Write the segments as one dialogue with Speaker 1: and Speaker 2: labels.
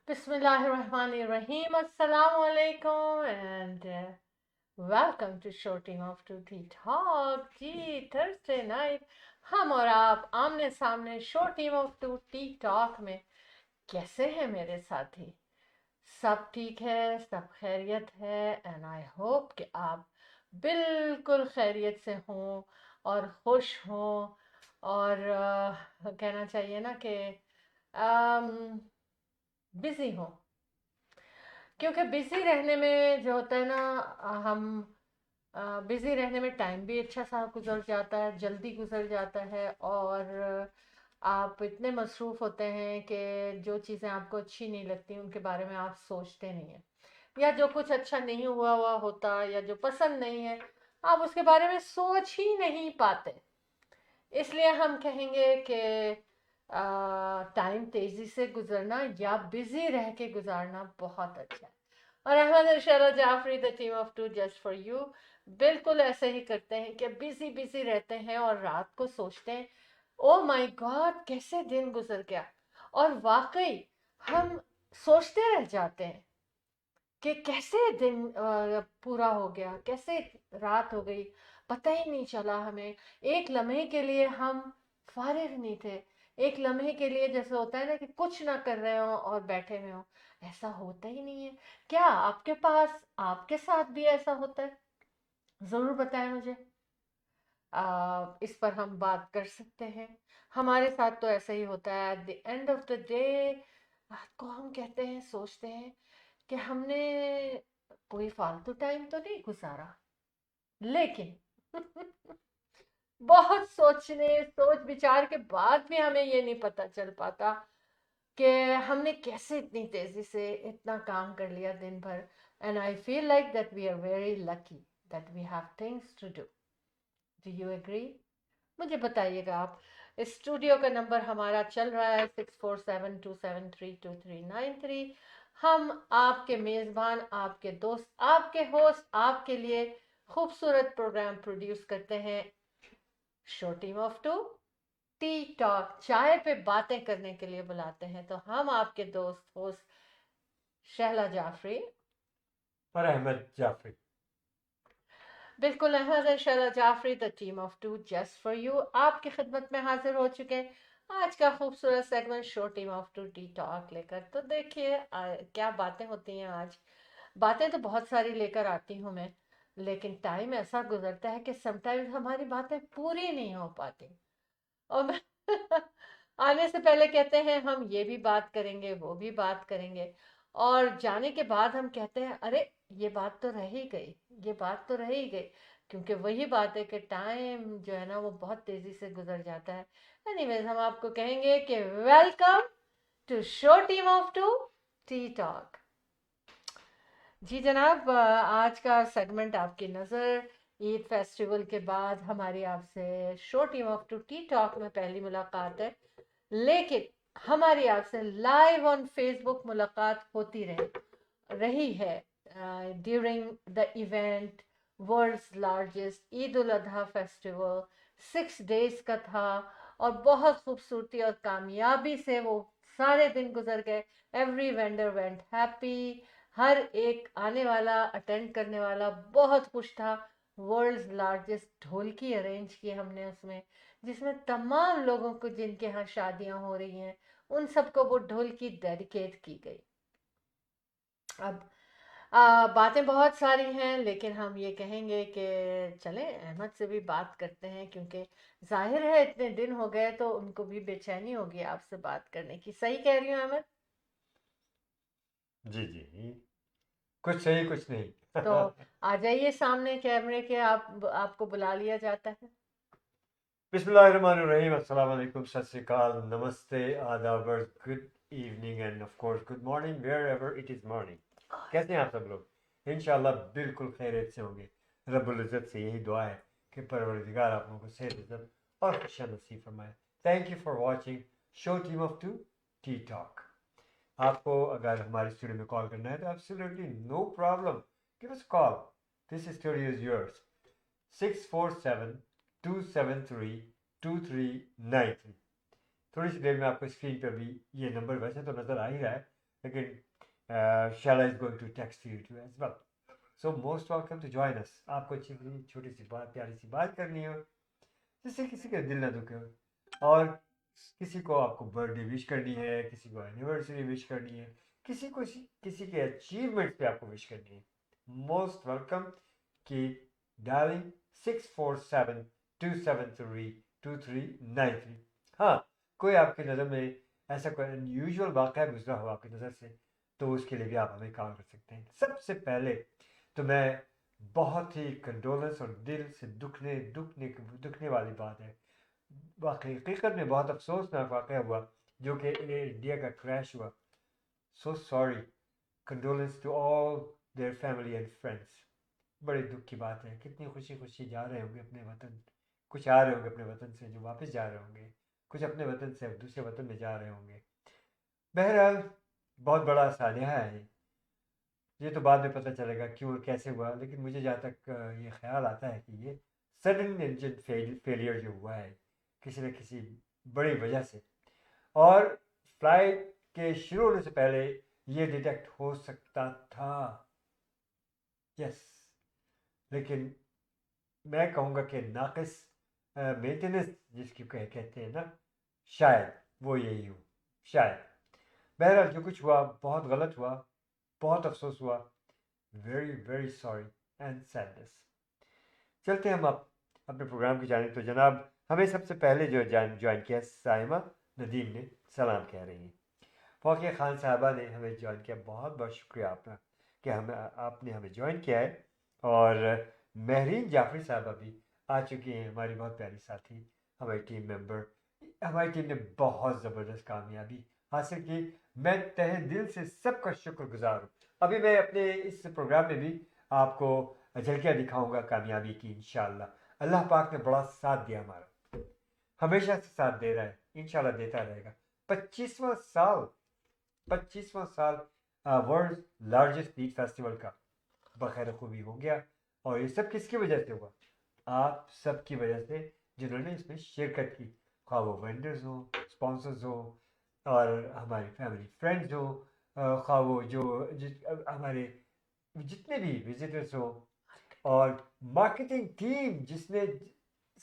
Speaker 1: Bismillahirrahmanirrahim. Assalamu alaikum and welcome to Show Team of Two Tea Talk. जी Thursday night हम और आप आमने सामने show team of to T talk में कैसे हैं मेरे साथी? सब ठीक है, सब खैरियत है एंड आई होप कि आप बिल्कुल खैरियत से हों और खुश हों और कहना चाहिए ना कि बिजी हों, क्योंकि बिजी रहने में जो होता है ना हम बिजी रहने में टाइम भी अच्छा सा गुजर जाता है, जल्दी गुजर जाता है और आप इतने मसरूफ होते हैं कि जो चीज़ें आपको अच्छी नहीं लगती उनके बारे में आप सोचते नहीं हैं, या जो कुछ अच्छा नहीं हुआ हुआ होता या जो पसंद नहीं है आप उसके बारे में सोच ही नहीं पाते। इसलिए हम कहेंगे कि टाइम तेज़ी से गुजरना या बिजी रह के गुजारना बहुत अच्छा है। और Ahmad Arshad Jafri the team of two just for you बिल्कुल ऐसे ही करते हैं कि बिजी बिजी रहते हैं और रात को सोचते हैं ओ माय गॉड कैसे दिन गुजर गया। और वाकई हम सोचते रह जाते हैं कि कैसे दिन पूरा हो गया, कैसे रात हो गई, पता ही नहीं चला हमें। एक लम्हे के लिए हम फारिग नहीं थे, एक लम्हे के लिए जैसे होता है ना कि कुछ ना कर रहे हो और बैठे हुए हो, ऐसा होता ही नहीं है। क्या आपके पास आपके साथ भी ऐसा होता है? ज़रूर बताएं मुझे। इस पर हम बात कर सकते हैं। हमारे साथ तो ऐसा ही होता है, at the end of the day रात को हम कहते हैं, सोचते हैं कि हमने कोई फालतू टाइम तो नहीं गुजारा, लेकिन बहुत सोच विचार के बाद भी हमें ये नहीं पता चल पाता कि हमने कैसे इतनी तेजी से इतना काम कर लिया दिन भर। And I feel like that we are very lucky that we have things to do you agree? मुझे बताइएगा आप। स्टूडियो का नंबर हमारा चल रहा है 6472732393। हम आपके मेज़बान, आपके दोस्त, आपके होस्ट, आपके लिए खूबसूरत प्रोग्राम प्रोड्यूस करते हैं। Show team of to T Talk, चाय पे बातें करने के लिए बुलाते हैं। तो हम आपके दोस्त होस्ट शहला जाफरी
Speaker 2: और अहमद जाफरी।
Speaker 1: बिल्कुल अहमद है, Shahla Jafri the team of two just for you आपकी खिदमत में हाजिर हो चुके हैं आज का खूबसूरत segment show team of to T talk लेकर। तो देखिए क्या बातें होती हैं आज। बातें तो बहुत सारी लेकर आती हूँ मैं, लेकिन टाइम ऐसा गुजरता है कि समटाइम्स हमारी बातें पूरी नहीं हो पाती। और मैं आने से पहले कहते हैं हम ये भी बात करेंगे, वो भी बात करेंगे, और जाने के बाद हम कहते हैं अरे ये बात तो रह ही गई, ये बात तो रह ही गई। क्योंकि वही बात है कि टाइम जो है ना वो बहुत तेजी से गुजर जाता है। एनीवेज हम आपको कहेंगे कि welcome to show team of to T talk. जी जनाब, आज का सेगमेंट आपकी नज़र। ईद फेस्टिवल के बाद हमारी आपसे show team of to T talk में पहली मुलाकात है, लेकिन हमारी आपसे लाइव ऑन फेसबुक मुलाकात होती रही है during the event world's largest Eid ul Azha festival. 6 days का था और बहुत खूबसूरती और कामयाबी से वो सारे दिन गुजर गए। एवरी वेंडर वेंट हैप्पी, हर एक आने वाला अटेंड करने वाला बहुत खुश था। वर्ल्ड्स लार्जेस्ट ढोलकी अरेंज की हमने उसमें, जिसमें तमाम लोगों को जिनके यहाँ शादियां हो रही हैं उन सबको वो ढोलकी डेडिकेट की गई। अब बातें बहुत सारी हैं, लेकिन हम ये कहेंगे कि चलें अहमद से भी बात करते हैं, क्योंकि जाहिर है इतने दिन हो गए तो उनको भी बेचैनी होगी आपसे बात करने की। सही कह रही हूँ अहमद?
Speaker 2: जी जी, कुछ सही कुछ
Speaker 1: तो
Speaker 2: नहीं।
Speaker 1: आ जाइए सामने कैमरे के, आप आपको बुला लिया जाता है।
Speaker 2: बिस्मिल्लाहिर्रहमानिर्रहीम, अस्सलाम वालेकुम, सत श्री अकाल, नमस्ते, आदाब, good evening and of course good morning wherever it is morning. कैसे हैं आप सब लोग? इंशाल्लाह बिल्कुल खैरियत से होंगे। रब्बुल इज़्ज़त से यही दुआ है कि परवरदिगार आप लोगों को सेहत इज़्ज़त और खुशियाँ नसीब फरमाए। Thank you for watching show team of to T talk. आपको अगर हमारे स्टूडियो में कॉल करना है तो absolutely no problem, give us call. This studio is yours. 647-273-2393। थोड़ी सी देर में आपको स्क्रीन पर भी ये नंबर वैसे तो नज़र आ ही रहा है, लेकिन Shala is going to text you too as well. So most welcome to join us. आपको छोटी सी बात प्यारी सी बात करनी हो जिससे किसी का दिल ना दुखे हो और किसी को आपको बर्थडे विश करनी है, किसी को एनिवर्सरी विश करनी है, किसी के अचीवमेंट पे आपको विश करनी है, मोस्ट वेलकम की डायलिंग 647-273-2393। हाँ, कोई आपकी नज़र में ऐसा कोई अनयूजुअल वाक़या गुजरा हो आपकी नज़र से तो उसके लिए भी आप हमें कॉल कर सकते हैं। सबसे पहले तो मैं बहुत ही कंडोलेंस और दिल से दुखने वाली बात है, वाकई हकीकत में बहुत अफसोसनाक वाक़या हुआ जो कि इंडिया का क्रैश हुआ। So sorry, condolence to all their family and friends. बड़े दुख की बात है, कितनी खुशी खुशी जा रहे होंगे अपने वतन, कुछ आ रहे होंगे अपने वतन से जो वापस जा रहे होंगे, कुछ अपने वतन से दूसरे वतन में जा रहे होंगे। बहरहाल बहुत बड़ा सानिया है ये तो बाद में पता चलेगा क्यों और कैसे हुआ, लेकिन मुझे जहाँ तक ये ख्याल आता है कि ये सडन इंजन फेलियर जो हुआ है किसी न किसी बड़ी वजह से, और फ्लाइट के शुरू होने से पहले ये डिटेक्ट हो सकता था। यस, लेकिन मैं कहूँगा कि नाकिस मेंटेनेंस जिसकी कहते हैं ना, शायद वो यही हो, शायद। बहरहाल जो कुछ हुआ बहुत गलत हुआ, बहुत अफसोस हुआ। Very very sorry and sadness. चलते हम आप अपने प्रोग्राम की जाने। तो जनाब हमें सबसे पहले जो ज्वाइन किया साइमा नदीम ने, सलाम कह रही हैं। फ़ौकिया ख़ान साहबा ने हमें ज्वाइन किया, बहुत बहुत शुक्रिया आपका कि आपने हमें ज्वाइन किया है। और महरीन जाफरी साहबा भी आ चुकी हैं, हमारी बहुत प्यारी साथी, हमारी टीम मेंबर। हमारी टीम ने बहुत ज़बरदस्त कामयाबी हासिल की, मैं तहे दिल से सबका शुक्रगुजार हूँ। अभी मैं अपने इस प्रोग्राम में भी आपको झलकियाँ दिखाऊंगा कामयाबी की इंशाल्लाह। अल्लाह पाक ने बड़ा साथ दिया हमारा, हमेशा से साथ दे रहा है, इंशाल्लाह देता रहेगा। 25वां साल वर्ल्ड लार्जेस्ट बीच फेस्टिवल का बखैर खूबी हो गया, और ये सब किसकी वजह से हुआ? आप सबकी वजह से, जिन्होंने इसमें शिरकत की, खा वो वेंडर्स हो, स्पॉन्सर्स हो, और हमारे फैमिली फ्रेंड्स हो, खा वो हमारे जितने भी विजिटर्स हो, और मार्केटिंग टीम जिसने,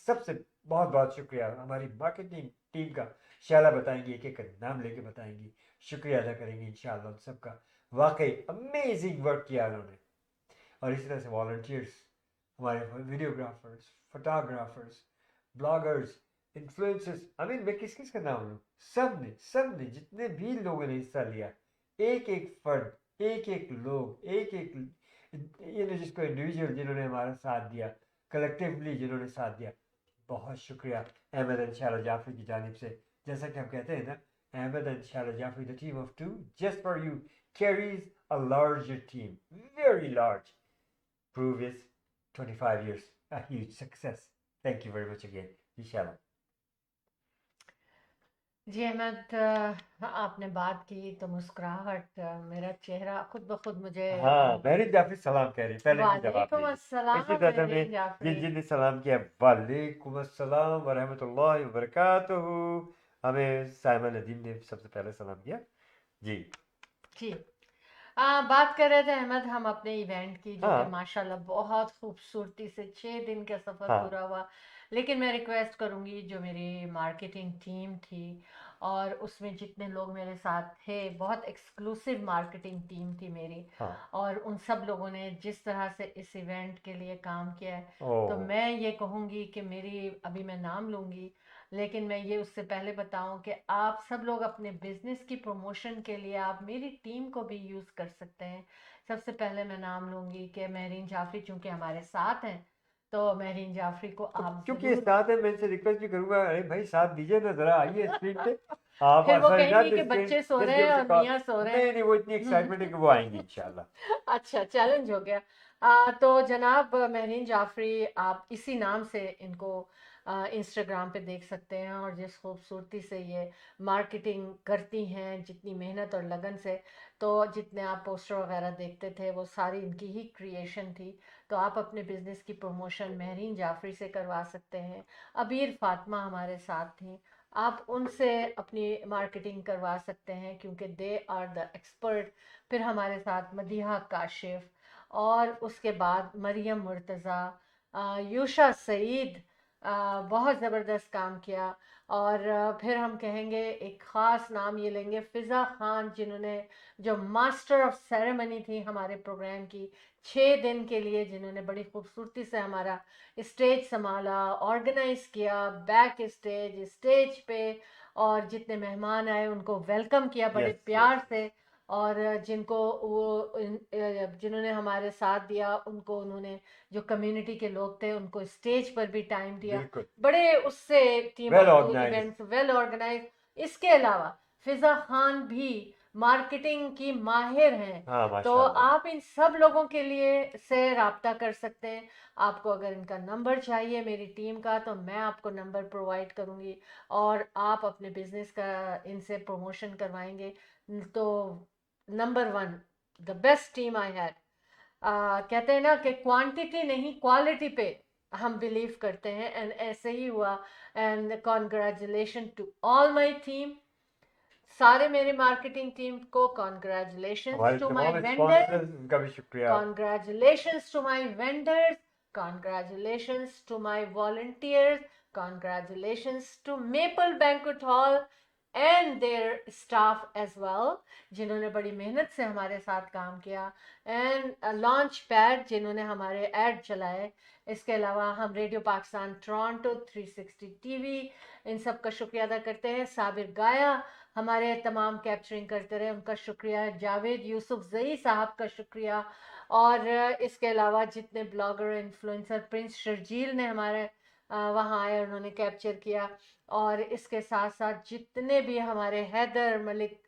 Speaker 2: सबसे बहुत बहुत शुक्रिया हमारी मार्केटिंग टीम का। शाला बताएंगी, एक एक नाम लेके बताएंगी, शुक्रिया अदा करेंगे इंशाल्लाह उन सबका। वाकई अमेजिंग वर्क किया उन्होंने। और इसी तरह से वॉलंटियर्स, हमारे videographers, photographers, bloggers, influencers, I mean मैं किस किस का नाम लूँ, सब ने जितने भी लोगों ने हिस्सा लिया, एक एक फर्द, एक एक लोग, एक एक जिसको इंडिविजुअल जिन्होंने हमारा साथ दिया, कलेक्टिवली जिन्होंने साथ दिया, बहुत शुक्रिया अहमद एंड शाला जाफरी की जानिब से। जैसा कि हम कहते हैं ना, अहमद एंड शाला Jafri, the team of two just for you carries a larger team, very large. Prove is 25 years, a huge success. Thank you very much again, inshallah.
Speaker 1: जी अहमद, आपने बात की तो मुस्कुराहट, मेरा चेहरा खुद ब खुद मुझे
Speaker 2: हाँ, महरीन जाफरी सलाम कह रही, पहले इनकी जवाब
Speaker 1: वालेकुम
Speaker 2: दीजिए। इसी
Speaker 1: अस्सलाम
Speaker 2: तरह
Speaker 1: मेहरीन
Speaker 2: में
Speaker 1: जाफरी।
Speaker 2: जिन सलाम किया, वालेकुम अस्सलाम व रहमतुल्लाहि व बरकातुहू। हमें साइमा नदीम ने सबसे पहले सलाम किया जी।
Speaker 1: जी, बात कर रहे थे अहमद हम अपने इवेंट की, जो कि
Speaker 2: हाँ
Speaker 1: माशाल्लाह बहुत खूबसूरती से 6 दिन का सफ़र
Speaker 2: हाँ।
Speaker 1: पूरा हुआ। लेकिन मैं रिक्वेस्ट करूंगी, जो मेरी मार्केटिंग टीम थी और उसमें जितने लोग मेरे साथ थे, बहुत एक्सक्लूसिव मार्केटिंग टीम थी मेरी,
Speaker 2: हाँ।
Speaker 1: और उन सब लोगों ने जिस तरह से इस इवेंट के लिए काम किया है, तो
Speaker 2: ओह।
Speaker 1: मैं ये कहूँगी कि मेरी, अभी मैं नाम लूँगी, लेकिन मैं ये उससे पहले बताऊं कि आप सब लोग अपने बिजनेस की प्रमोशन के लिए आप मेरी टीम को भी यूज़ कर सकते हैं। सबसे पहले मैं नाम लूँगी कि महरीन जाफरी चूँकि हमारे साथ हैं, तो महरीन जाफरी को
Speaker 2: तो
Speaker 1: आप
Speaker 2: क्योंकि ये
Speaker 1: ज़रूर।
Speaker 2: साथ है, मैं इनसे रिक्वेस्ट भी करूंगा, अरे भाई साथ दीजिए ना, जरा आइए स्क्रीन पे आप।
Speaker 1: फिर वो
Speaker 2: सॉरी नॉट
Speaker 1: कहेंगी
Speaker 2: द
Speaker 1: कि
Speaker 2: स्क्रीन,
Speaker 1: बच्चे सो
Speaker 2: जस्ट
Speaker 1: रहे
Speaker 2: गिव
Speaker 1: हैं
Speaker 2: अस अ
Speaker 1: और
Speaker 2: कॉल।
Speaker 1: मियाँ सो रहे
Speaker 2: नहीं नहीं, वो इतनी
Speaker 1: हैं।
Speaker 2: एक्साइटमेंट है कि वो आएंगी इंशाल्लाह।
Speaker 1: अच्छा, चैलेंज हो गया। तो जनाब महरीन जाफरी, आप इसी नाम से इनको इंस्टाग्राम पे देख सकते हैं, और जिस खूबसूरती से ये मार्केटिंग करती हैं, जितनी मेहनत और लगन से, तो जितने आप पोस्टर वगैरह देखते थे वो सारी इनकी ही क्रिएशन थी। तो आप अपने बिजनेस की प्रमोशन महरीन जाफरी से करवा सकते हैं। अबीर फातिमा हमारे साथ थी, आप उनसे अपनी मार्केटिंग करवा सकते हैं क्योंकि दे आर द एक्सपर्ट। फिर हमारे साथ मदीहा काशिफ, और उसके बाद मरियम मुर्तज़ा, यूशा सईद, बहुत ज़बरदस्त काम किया। और फिर हम कहेंगे एक ख़ास नाम ये लेंगे, फ़िज़ा ख़ान, जिन्होंने जो मास्टर ऑफ सेरेमनी थी हमारे प्रोग्राम की 6 दिन के लिए, जिन्होंने बड़ी खूबसूरती से हमारा स्टेज संभाला, ऑर्गेनाइज किया, बैक स्टेज, स्टेज पे, और जितने मेहमान आए उनको वेलकम किया बड़े
Speaker 2: यस
Speaker 1: प्यार
Speaker 2: यस
Speaker 1: से। और जिनको जिन्होंने हमारे साथ दिया उनको, उन्होंने जो कम्युनिटी के लोग थे उनको स्टेज पर भी टाइम दिया।
Speaker 2: बिल्कुल
Speaker 1: बड़े उससे team
Speaker 2: well
Speaker 1: of two
Speaker 2: organized.
Speaker 1: Events well organize. इसके अलावा फिजा खान भी मार्केटिंग की माहिर हैं।
Speaker 2: हाँ
Speaker 1: तो
Speaker 2: माशाल्लाह।
Speaker 1: आप इन सब लोगों के लिए से राब्ता कर सकते हैं। आपको अगर इनका नंबर चाहिए मेरी टीम का, तो मैं आपको नंबर प्रोवाइड करूंगी और आप अपने बिजनेस का इनसे प्रमोशन करवाएंगे। तो number one, the best team I had. कहते हैं ना कि क्वांटिटी नहीं क्वालिटी पे हम बिलीव करते हैं, एंड ऐसे ही हुआ। And congratulation to all my team, सारे मेरे मार्केटिंग टीम को कॉन्ग्रेचुलेशंस
Speaker 2: हमारे
Speaker 1: टू माय
Speaker 2: तमाम
Speaker 1: वेंडर्स,
Speaker 2: स्पॉन्सर्स उनका भी शुक्रिया।
Speaker 1: congratulations to my vendors, congratulations to my volunteers, congratulations to Maple Banquet Hall and their staff as well, जिन्होंने बड़ी मेहनत से हमारे साथ काम किया, एंड लॉन्च पैड जिन्होंने हमारे ऐड चलाए। इसके अलावा हम रेडियो पाकिस्तान टोरंटो, 360 टीवी, इन सब का शुक्रिया अदा करते हैं। साबिर गाया हमारे तमाम कैप्चरिंग करते रहे, उनका शुक्रिया। जावेद यूसुफ जई साहब का शुक्रिया। और इसके अलावा जितने ब्लॉगर इन्फ्लुएंसर, प्रिंस शर्जील ने हमारे वहाँ आए, उन्होंने कैप्चर किया। और इसके साथ साथ जितने भी हमारे हैदर मलिक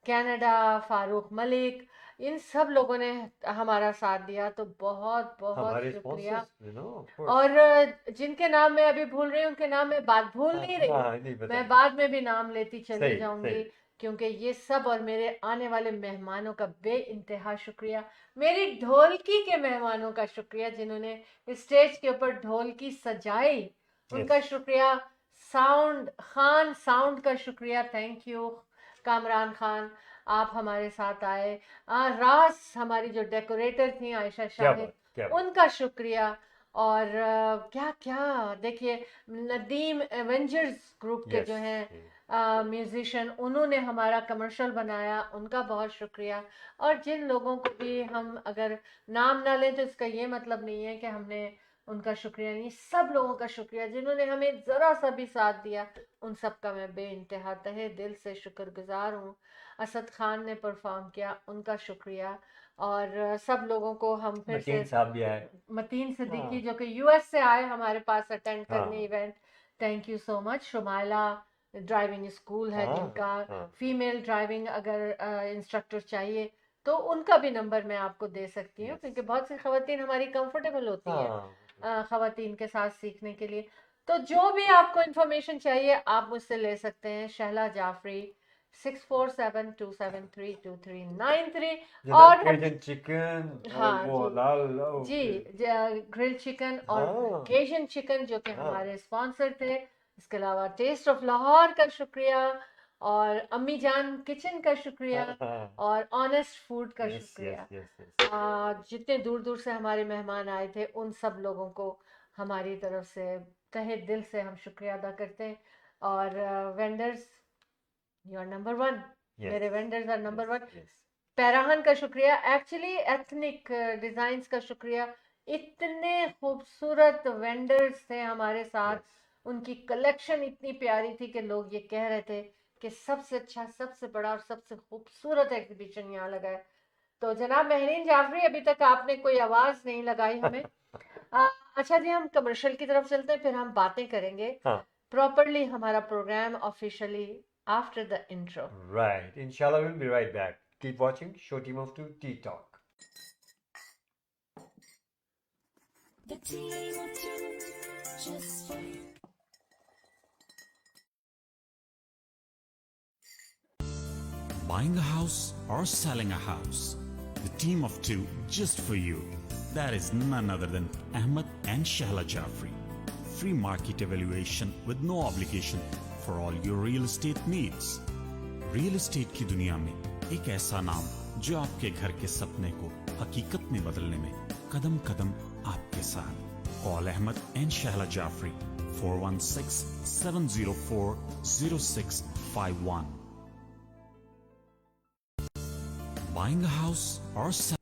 Speaker 1: कनाडा, फारूक मलिक, इन सब लोगों ने हमारा साथ दिया, तो बहुत बहुत
Speaker 2: हमारे
Speaker 1: शुक्रिया।
Speaker 2: Sponsors you know of course.
Speaker 1: और जिनके नाम मैं अभी भूल रही हूँ उनके नाम मैं बात भूल
Speaker 2: हाँ
Speaker 1: नहीं रही,
Speaker 2: हाँ नहीं
Speaker 1: मैं
Speaker 2: बताइए।
Speaker 1: बाद में भी नाम लेती चली
Speaker 2: सही
Speaker 1: जाऊंगी,
Speaker 2: सही।
Speaker 1: क्योंकि ये सब और मेरे आने वाले मेहमानों का बे इंतहा शुक्रिया। मेरी ढोलकी के मेहमानों का शुक्रिया, जिन्होंने स्टेज के ऊपर ढोलकी सजाई, उनका
Speaker 2: यस
Speaker 1: शुक्रिया। साउंड खान, साउंड का शुक्रिया, थैंक यू कामरान खान, आप हमारे साथ आए। रास हमारी जो डेकोरेटर थी आयशा
Speaker 2: क्या
Speaker 1: शाहिद,
Speaker 2: बात क्या बात।
Speaker 1: उनका शुक्रिया। और क्या क्या देखिए, नदीम एवेंजर्स ग्रुप के जो
Speaker 2: यस
Speaker 1: हैं म्यूजिशियन, उन्होंने हमारा कमर्शियल बनाया, उनका बहुत शुक्रिया। और जिन लोगों को भी हम अगर नाम ना लें तो इसका ये मतलब नहीं है कि हमने उनका शुक्रिया नहीं, सब लोगों का शुक्रिया जिन्होंने हमें ज़रा सा भी साथ दिया, उन सब का मैं बे इंतहा तहे दिल से शुक्रगुजार हूँ। असद खान ने परफॉर्म किया, उनका शुक्रिया। और सब लोगों को हम फिर से,
Speaker 2: मतीन साहब भी आए।
Speaker 1: मतीन सिद्दीकी
Speaker 2: हाँ
Speaker 1: जो कि यूएस से आए हमारे पास अटेंड करने
Speaker 2: हाँ
Speaker 1: event, thank you so much. Shumaila driving school है
Speaker 2: हाँ
Speaker 1: जिनका,
Speaker 2: हाँ
Speaker 1: फीमेल ड्राइविंग अगर इंस्ट्रक्टर चाहिए तो उनका भी नंबर मैं आपको दे सकती हूँ,
Speaker 2: यस
Speaker 1: क्योंकि बहुत सी खवातीन हमारी कंफर्टेबल होती हैं
Speaker 2: हाँ
Speaker 1: खवातीन के साथ सीखने के लिए। तो जो भी आपको इंफॉर्मेशन चाहिए आप मुझसे ले सकते हैं। शहला जाफरी, 6472732393।
Speaker 2: जनाब
Speaker 1: और
Speaker 2: केजन चिकन और
Speaker 1: हाँ
Speaker 2: वो
Speaker 1: जी,
Speaker 2: हलाल
Speaker 1: जी, ग्रिल चिकन और
Speaker 2: हाँ
Speaker 1: केजन चिकन जो कि
Speaker 2: हाँ
Speaker 1: हमारे स्पॉन्सर थे। इसके अलावा टेस्ट ऑफ लाहौर का शुक्रिया, और अम्मी जान किचन का शुक्रिया,
Speaker 2: हाँ हाँ
Speaker 1: और ऑनेस्ट फूड का
Speaker 2: यस
Speaker 1: शुक्रिया।
Speaker 2: Yes yes yes.
Speaker 1: जितने दूर दूर से हमारे मेहमान आए थे उन सब लोगों को हमारी तरफ से तहे दिल से हम शुक्रिया अदा करते हैं। और vendors, you are number one,
Speaker 2: yes
Speaker 1: मेरे vendors are number one.
Speaker 2: Yes yes
Speaker 1: Pairahan का शुक्रिया, एक्चुअली एथनिक डिजाइन्स का शुक्रिया। इतने खूबसूरत वेंडर्स थे हमारे साथ,
Speaker 2: यस।
Speaker 1: उनकी कलेक्शन इतनी प्यारी थी कि लोग ये कह रहे थे कि सबसे अच्छा, सबसे बड़ा और सबसे खूबसूरत एग्जीबिशन यहाँ लगा है। तो जनाब महरीन जाफरी, अभी तक आपने कोई आवाज नहीं लगाई हमें। अच्छा जी, हम कमर्शियल की तरफ चलते हैं, फिर हम बातें करेंगे
Speaker 2: हाँ
Speaker 1: प्रॉपरली हमारा program officially after the intro.
Speaker 2: right inshallah we'll be right back. Keep watching Show Team of Two Tea Talk.
Speaker 3: The team of two, just for you. Buying a house or selling a house, the team of two just for you. That is none other than Ahmed and Shahla Jafri. Free market evaluation with no obligation for all your real estate needs. Real estate की दुनिया में एक ऐसा नाम जो आपके घर के सपने को हकीकत में बदलने में कदम कदम आपके साथ. Call Ahmad and Shahla Jafri 416-704-0651. Buying a house or selling.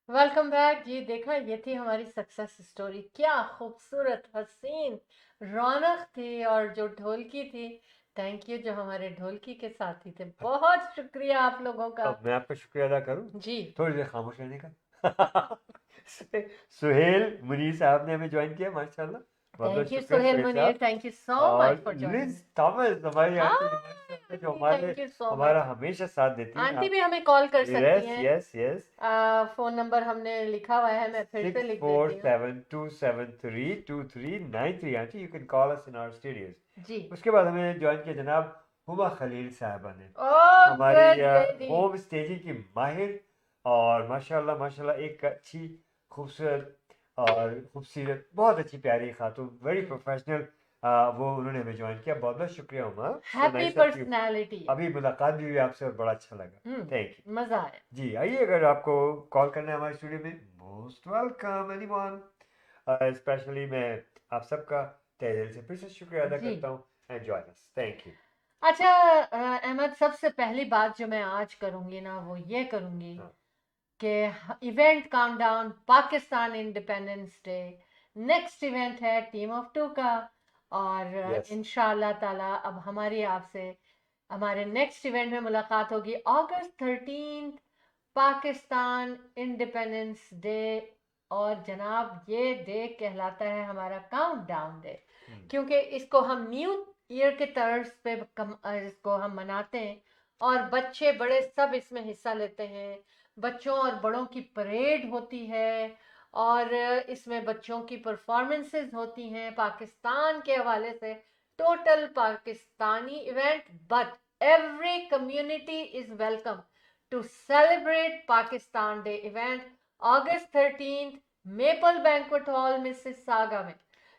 Speaker 1: Welcome back जी. देखा, ये थी हमारी सक्सेस स्टोरी. क्या खूबसूरत हसीन रौनक थी. और जो ढोलकी थी, थैंक यू जो हमारे ढोलकी के साथी थे. बहुत शुक्रिया आप लोगों का.
Speaker 2: अब मैं आपका शुक्रिया अदा करूं
Speaker 1: जी.
Speaker 2: थोड़ी देर खामोश रहने का. सुहेल मुनीर साहब ने हमें ज्वाइन किया माशाल्लाह. बहुत
Speaker 1: थैंक यू
Speaker 2: शुक्रिया
Speaker 1: सुहेल
Speaker 2: सुहेल
Speaker 1: मुनीर.
Speaker 2: साहब.
Speaker 1: थैंक यू सो
Speaker 2: और
Speaker 1: much for joining.
Speaker 2: Liz Thomas हमारी आंटी
Speaker 1: हाँ,
Speaker 2: जो हमारे
Speaker 1: थैंक यू सो
Speaker 2: हमारा
Speaker 1: मच.
Speaker 2: हमेशा साथ देती हैं.
Speaker 1: आंटी भी हमें कॉल कर सकती
Speaker 2: यस
Speaker 1: हैं.
Speaker 2: Yes yes.
Speaker 1: फोन नंबर हमने लिखा हुआ है, मैं फिर से लिख देती हूँ.
Speaker 2: 6472732393. Aunty you can call us in our studios.
Speaker 1: जी.
Speaker 2: उसके बाद हमें ज्वाइन किया जनाब हुमा खलील साहबा ने.
Speaker 1: ओह
Speaker 2: हमारी
Speaker 1: गुड लेडी.
Speaker 2: होम स्टेजिंग की माहिर और माशाल्लाह माशाल्लाह एक अच्छी खूबसूरत और खूबसूरत बहुत अच्छी प्यारी खातून, वेरी प्रोफेशनल. वो उन्होंने हमें ज्वाइन किया. बहुत बहुत शुक्रिया हुमा.
Speaker 1: Happy personality.
Speaker 2: अभी मुलाकात भी हुई आपसे और बड़ा अच्छा लगा. Thank you.
Speaker 1: मजा आया.
Speaker 2: जी आइए, अगर आपको कॉल करना है हमारे स्टूडियो में, मोस्ट वेलकम एनीवन. स्पेशली मैं आप सबका तहे दिल से फिर से शुक्रिया अदा
Speaker 1: जी.
Speaker 2: करता हूँ. Enjoy us. Thank you.
Speaker 1: अच्छा अहमद, सबसे पहली बात जो मैं आज करूंगी ना, वो ये करूंगी
Speaker 2: हाँ.
Speaker 1: कि event countdown Pakistan independence day. Next event है टीम ऑफ टू का. और
Speaker 2: Yes.
Speaker 1: इंशाल्लाह ताला अब हमारी आपसे हमारे नेक्स्ट इवेंट में मुलाकात होगी अगस्त 13, पाकिस्तान इंडिपेंडेंस डे. और जनाब ये डे कहलाता है हमारा काउंटडाउन डे, क्योंकि इसको हम न्यू ईयर के तर्ज पे इसको हम मनाते हैं और बच्चे बड़े सब इसमें हिस्सा लेते हैं। बच्चों और बड़ों की परेड होती है और इसमें बच्चों की परफॉर्मेंसेस होती हैं पाकिस्तान के हवाले से। Total Pakistani event, but every community is welcome to celebrate Pakistan Day event August 13th maple banquet hall Mississauga में,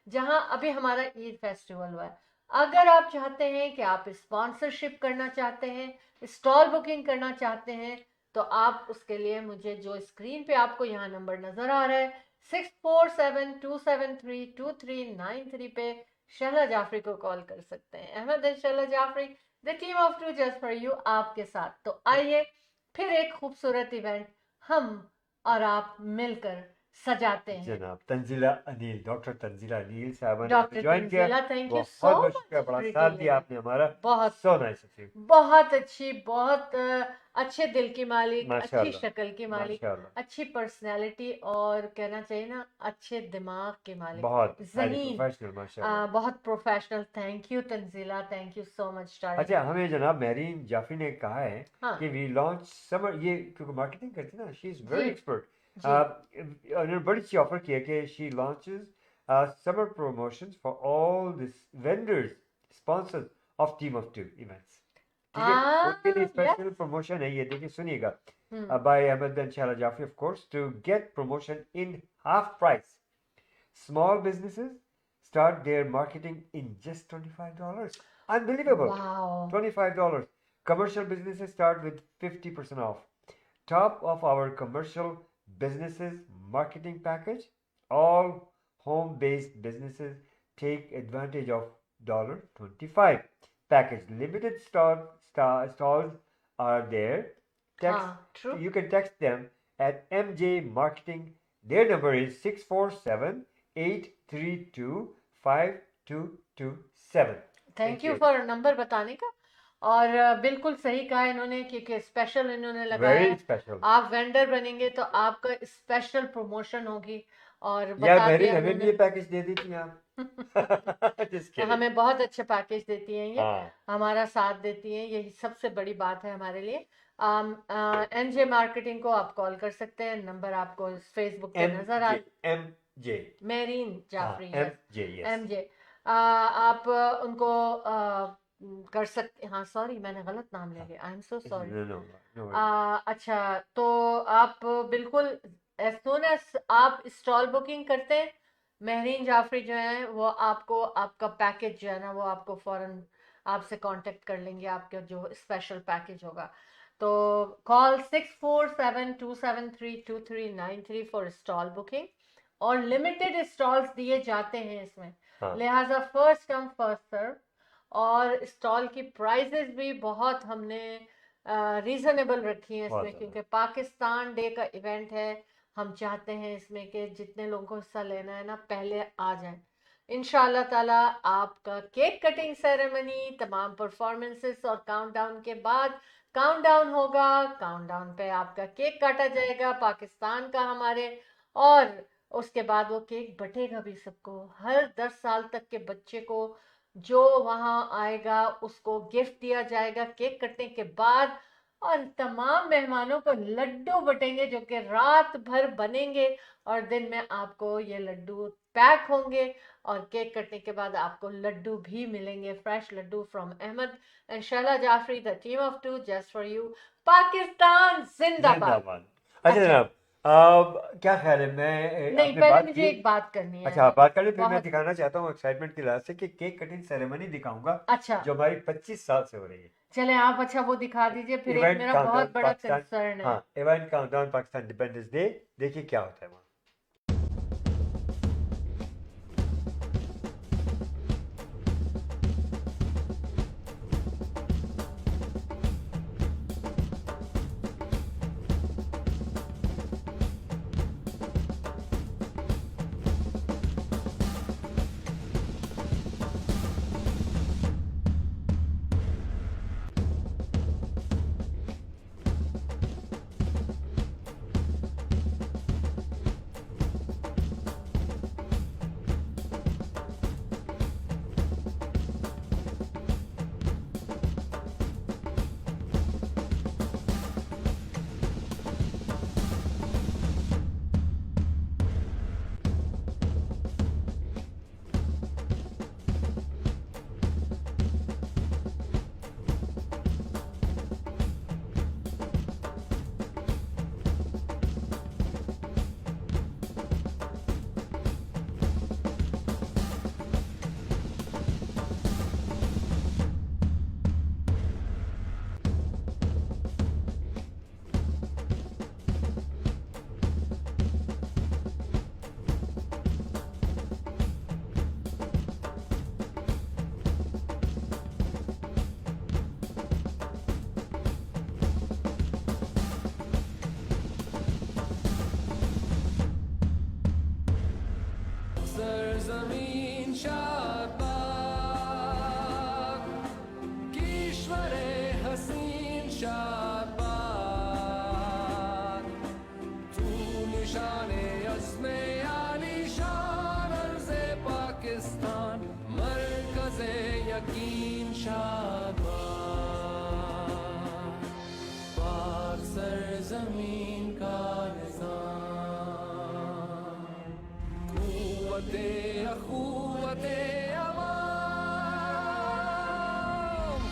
Speaker 1: जहां अभी हमारा ईद फेस्टिवल हुआ है। अगर आप चाहते हैं कि आप स्पॉन्सरशिप करना चाहते हैं, स्टॉल बुकिंग करना चाहते हैं, तो आप उसके लिए मुझे जो स्क्रीन पे आपको यहाँ नंबर नजर आ रहा है 6472732393 पे शहला जाफरी को कॉल कर सकते हैं। Ahmad and Shahla Jafri, the team of two just for you आपके साथ। तो आइए फिर एक खूबसूरत इवेंट हम और आप मिलकर सजाते हैं।
Speaker 2: जनाब तंजीला अनिल, डॉक्टर तंजीला अनिल साहब
Speaker 1: डॉक्टर
Speaker 2: ज्वाइन किया।
Speaker 1: तंजीला, थैंक यू
Speaker 2: बहुत
Speaker 1: सो
Speaker 2: बहुत
Speaker 1: मच।
Speaker 2: शुक्रिया, बड़ा साथ दिया आपने हमारा।
Speaker 1: बहुत
Speaker 2: सो नाइस ऑफ यू।
Speaker 1: बहुत अच्छी, बहुत अच्छे दिल की मालिक, अच्छी
Speaker 2: माशाल्लाह,
Speaker 1: शक्ल की मालिक,
Speaker 2: माशाल्लाह,
Speaker 1: अच्छी पर्सनालिटी और कहना चाहिए ना अच्छे दिमाग के मालिक,
Speaker 2: बहुत
Speaker 1: ज़हीन,
Speaker 2: प्रोफेशनल माशाल्लाह।
Speaker 1: बहुत professional. Thank you Tanzila, thank you so much darling.
Speaker 2: अच्छा, हमें जनाब मेरीन जाफरी ने कहा है
Speaker 1: हाँ
Speaker 2: कि वी लॉन्च समर, ये क्योंकि मार्केटिंग करती है ना, शी इज वेरी
Speaker 1: जी
Speaker 2: एक्सपर्ट।
Speaker 1: जी
Speaker 2: उन्होंने बड़ी अच्छी ऑफर की है कि she launches summer promotions for all this vendors sponsors of team of two events. ठीक है, उनके लिए
Speaker 1: यस
Speaker 2: स्पेशल प्रमोशन है ये, देखिए सुनिएगा।
Speaker 1: हम्म
Speaker 2: बाय अहमद एंड शाला Jafri of course, to get promotion in half price, small businesses start their marketing in just $25. Unbelievable.
Speaker 1: Wow
Speaker 2: $25. Commercial businesses start with 50% off. Top of our commercial businesses marketing package. All home-based businesses take advantage of $25 package. Limited stalls are there. Text,
Speaker 1: हाँ true
Speaker 2: you can text them at MJ Marketing. Their number is 647-832-5227.
Speaker 1: Thank you for number बताने का। और बिल्कुल सही कहा इन्होंने, क्योंकि special इन्होंने लगाया
Speaker 2: Very
Speaker 1: है।
Speaker 2: special.
Speaker 1: आप वेंडर बनेंगे तो आपका स्पेशल प्रमोशन होगी। और
Speaker 2: यार
Speaker 1: बता
Speaker 2: मेरी
Speaker 1: दिया
Speaker 2: हमें भी ये
Speaker 1: उन्होंने।
Speaker 2: पैकेज दे दी थी आप। Just kidding.
Speaker 1: हमें बहुत अच्छे पैकेज देती हैं ये,
Speaker 2: हाँ,
Speaker 1: हमारा साथ देती हैं, यही सबसे बड़ी बात है हमारे लिए। एमजे मार्केटिंग को आप कॉल कर सकते हैं, नंबर आपको फेसबुक पे नजर आ।
Speaker 2: MJ.
Speaker 1: मेरीन
Speaker 2: हाँ,
Speaker 1: Jafri, yes
Speaker 2: MJ, yes.
Speaker 1: MJ. आप उनको कर सकते। हाँ सॉरी, मैंने गलत नाम ले लिया, I am so sorry.
Speaker 2: No, no, no worries.
Speaker 1: अच्छा, तो आप बिल्कुल एज सून एज आप स्टॉल बुकिंग करते हैं, महरीन जाफरी जो है वो आपको आपका पैकेज जो है ना वो आपको फौरन आपसे कांटेक्ट कर लेंगे, आपका जो स्पेशल पैकेज होगा। तो कॉल 6472732393 फॉर स्टॉल बुकिंग। और लिमिटेड स्टॉल्स दिए जाते हैं इसमें,
Speaker 2: हाँ,
Speaker 1: लिहाजा फर्स्ट कम फर्स्ट सर्व। और स्टॉल की प्राइजेस भी बहुत हमने रीजनेबल रखी हैं
Speaker 2: बहुत
Speaker 1: इसमें,
Speaker 2: ज़्यादा।
Speaker 1: क्योंकि पाकिस्तान डे का इवेंट है। हम चाहते हैं इसमें कि जितने लोगों को हिस्सा लेना है ना पहले आ जाएं। इंशाल्लाह ताला आपका केक कटिंग सेरेमनी, तमाम परफॉर्मेंसेस और काउंटडाउन के बाद काउंटडाउन होगा। काउंटडाउन पे आपका केक काटा जाएगा पाकिस्तान का हमारे, और उसके बाद वो केक बटेगा भी सबको। हर 10 साल तक के बच्चे को जो वहां आएगा उसको गिफ्ट दिया जाएगा केक कटने के बाद। और तमाम मेहमानों को लड्डू बटेंगे जो कि रात भर बनेंगे, और दिन में आपको ये लड्डू पैक होंगे, और केक कटने के बाद आपको लड्डू भी मिलेंगे, fresh laddoo from Ahmad and Shahla Jafri, the team of two just for you. Pakistan जिंदाबाद।
Speaker 2: जिंदाबाद। अच्छा
Speaker 1: अच्छा,
Speaker 2: जनाब, क्या ख्याल है, मैं
Speaker 1: नहीं
Speaker 2: आपने
Speaker 1: पहले
Speaker 2: बात
Speaker 1: मुझे
Speaker 2: की।
Speaker 1: एक बात करनी है।
Speaker 2: अच्छा, बात करें, फिर मैं
Speaker 1: बहुत
Speaker 2: दिखाना चाहता हूँ एक्साइटमेंट की लिहाज से कि केक कटिंग सेरेमनी दिखाऊंगा
Speaker 1: अच्छा,
Speaker 2: जो हमारी 25 साल से हो रही है।
Speaker 1: चले आप अच्छा वो दिखा दीजिए। फिर एक
Speaker 2: इवेंट
Speaker 1: मेरा
Speaker 2: काउंटडाउन
Speaker 1: बहुत बड़ा
Speaker 2: पाकिस्तान,
Speaker 1: कंसर्न है।
Speaker 2: हाँ, event countdown Pakistan independence day, देखिए क्या होता है वहाँ।
Speaker 4: यकीन शादमान, पाक सरजमीन का निज़ाम, कुव्वते अखुव्वते अवाम,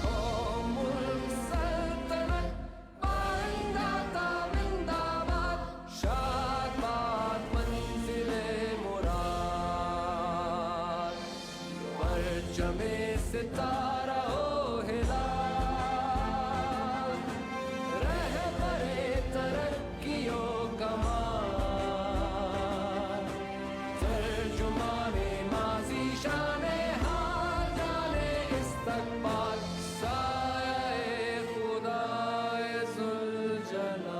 Speaker 4: कौम मुल्क सल्तनत पाइंदा का जिंदाबाद, शादात मंजिले मुराद, परचमे सितारा हो हिलाल, रहबरे तरक्कियों कमाल, तर्जुमाने माज़ी शाने हाल, जाने इस्तक़बाल, साये खुदाए ज़ुल्जलाल।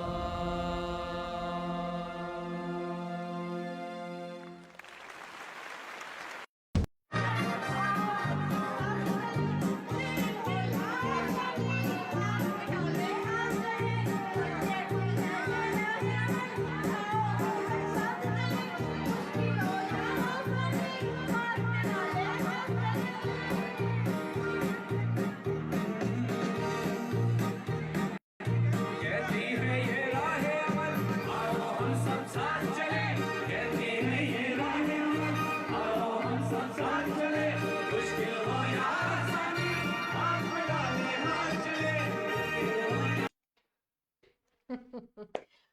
Speaker 4: कहती है ये राहे अमल, आओ हम सब साथ चले, कहती है ये राहे अमल, आओ हम सब साथ चले, मुश्किल हो या आसानी, हाथ मिलाने हाथ चले।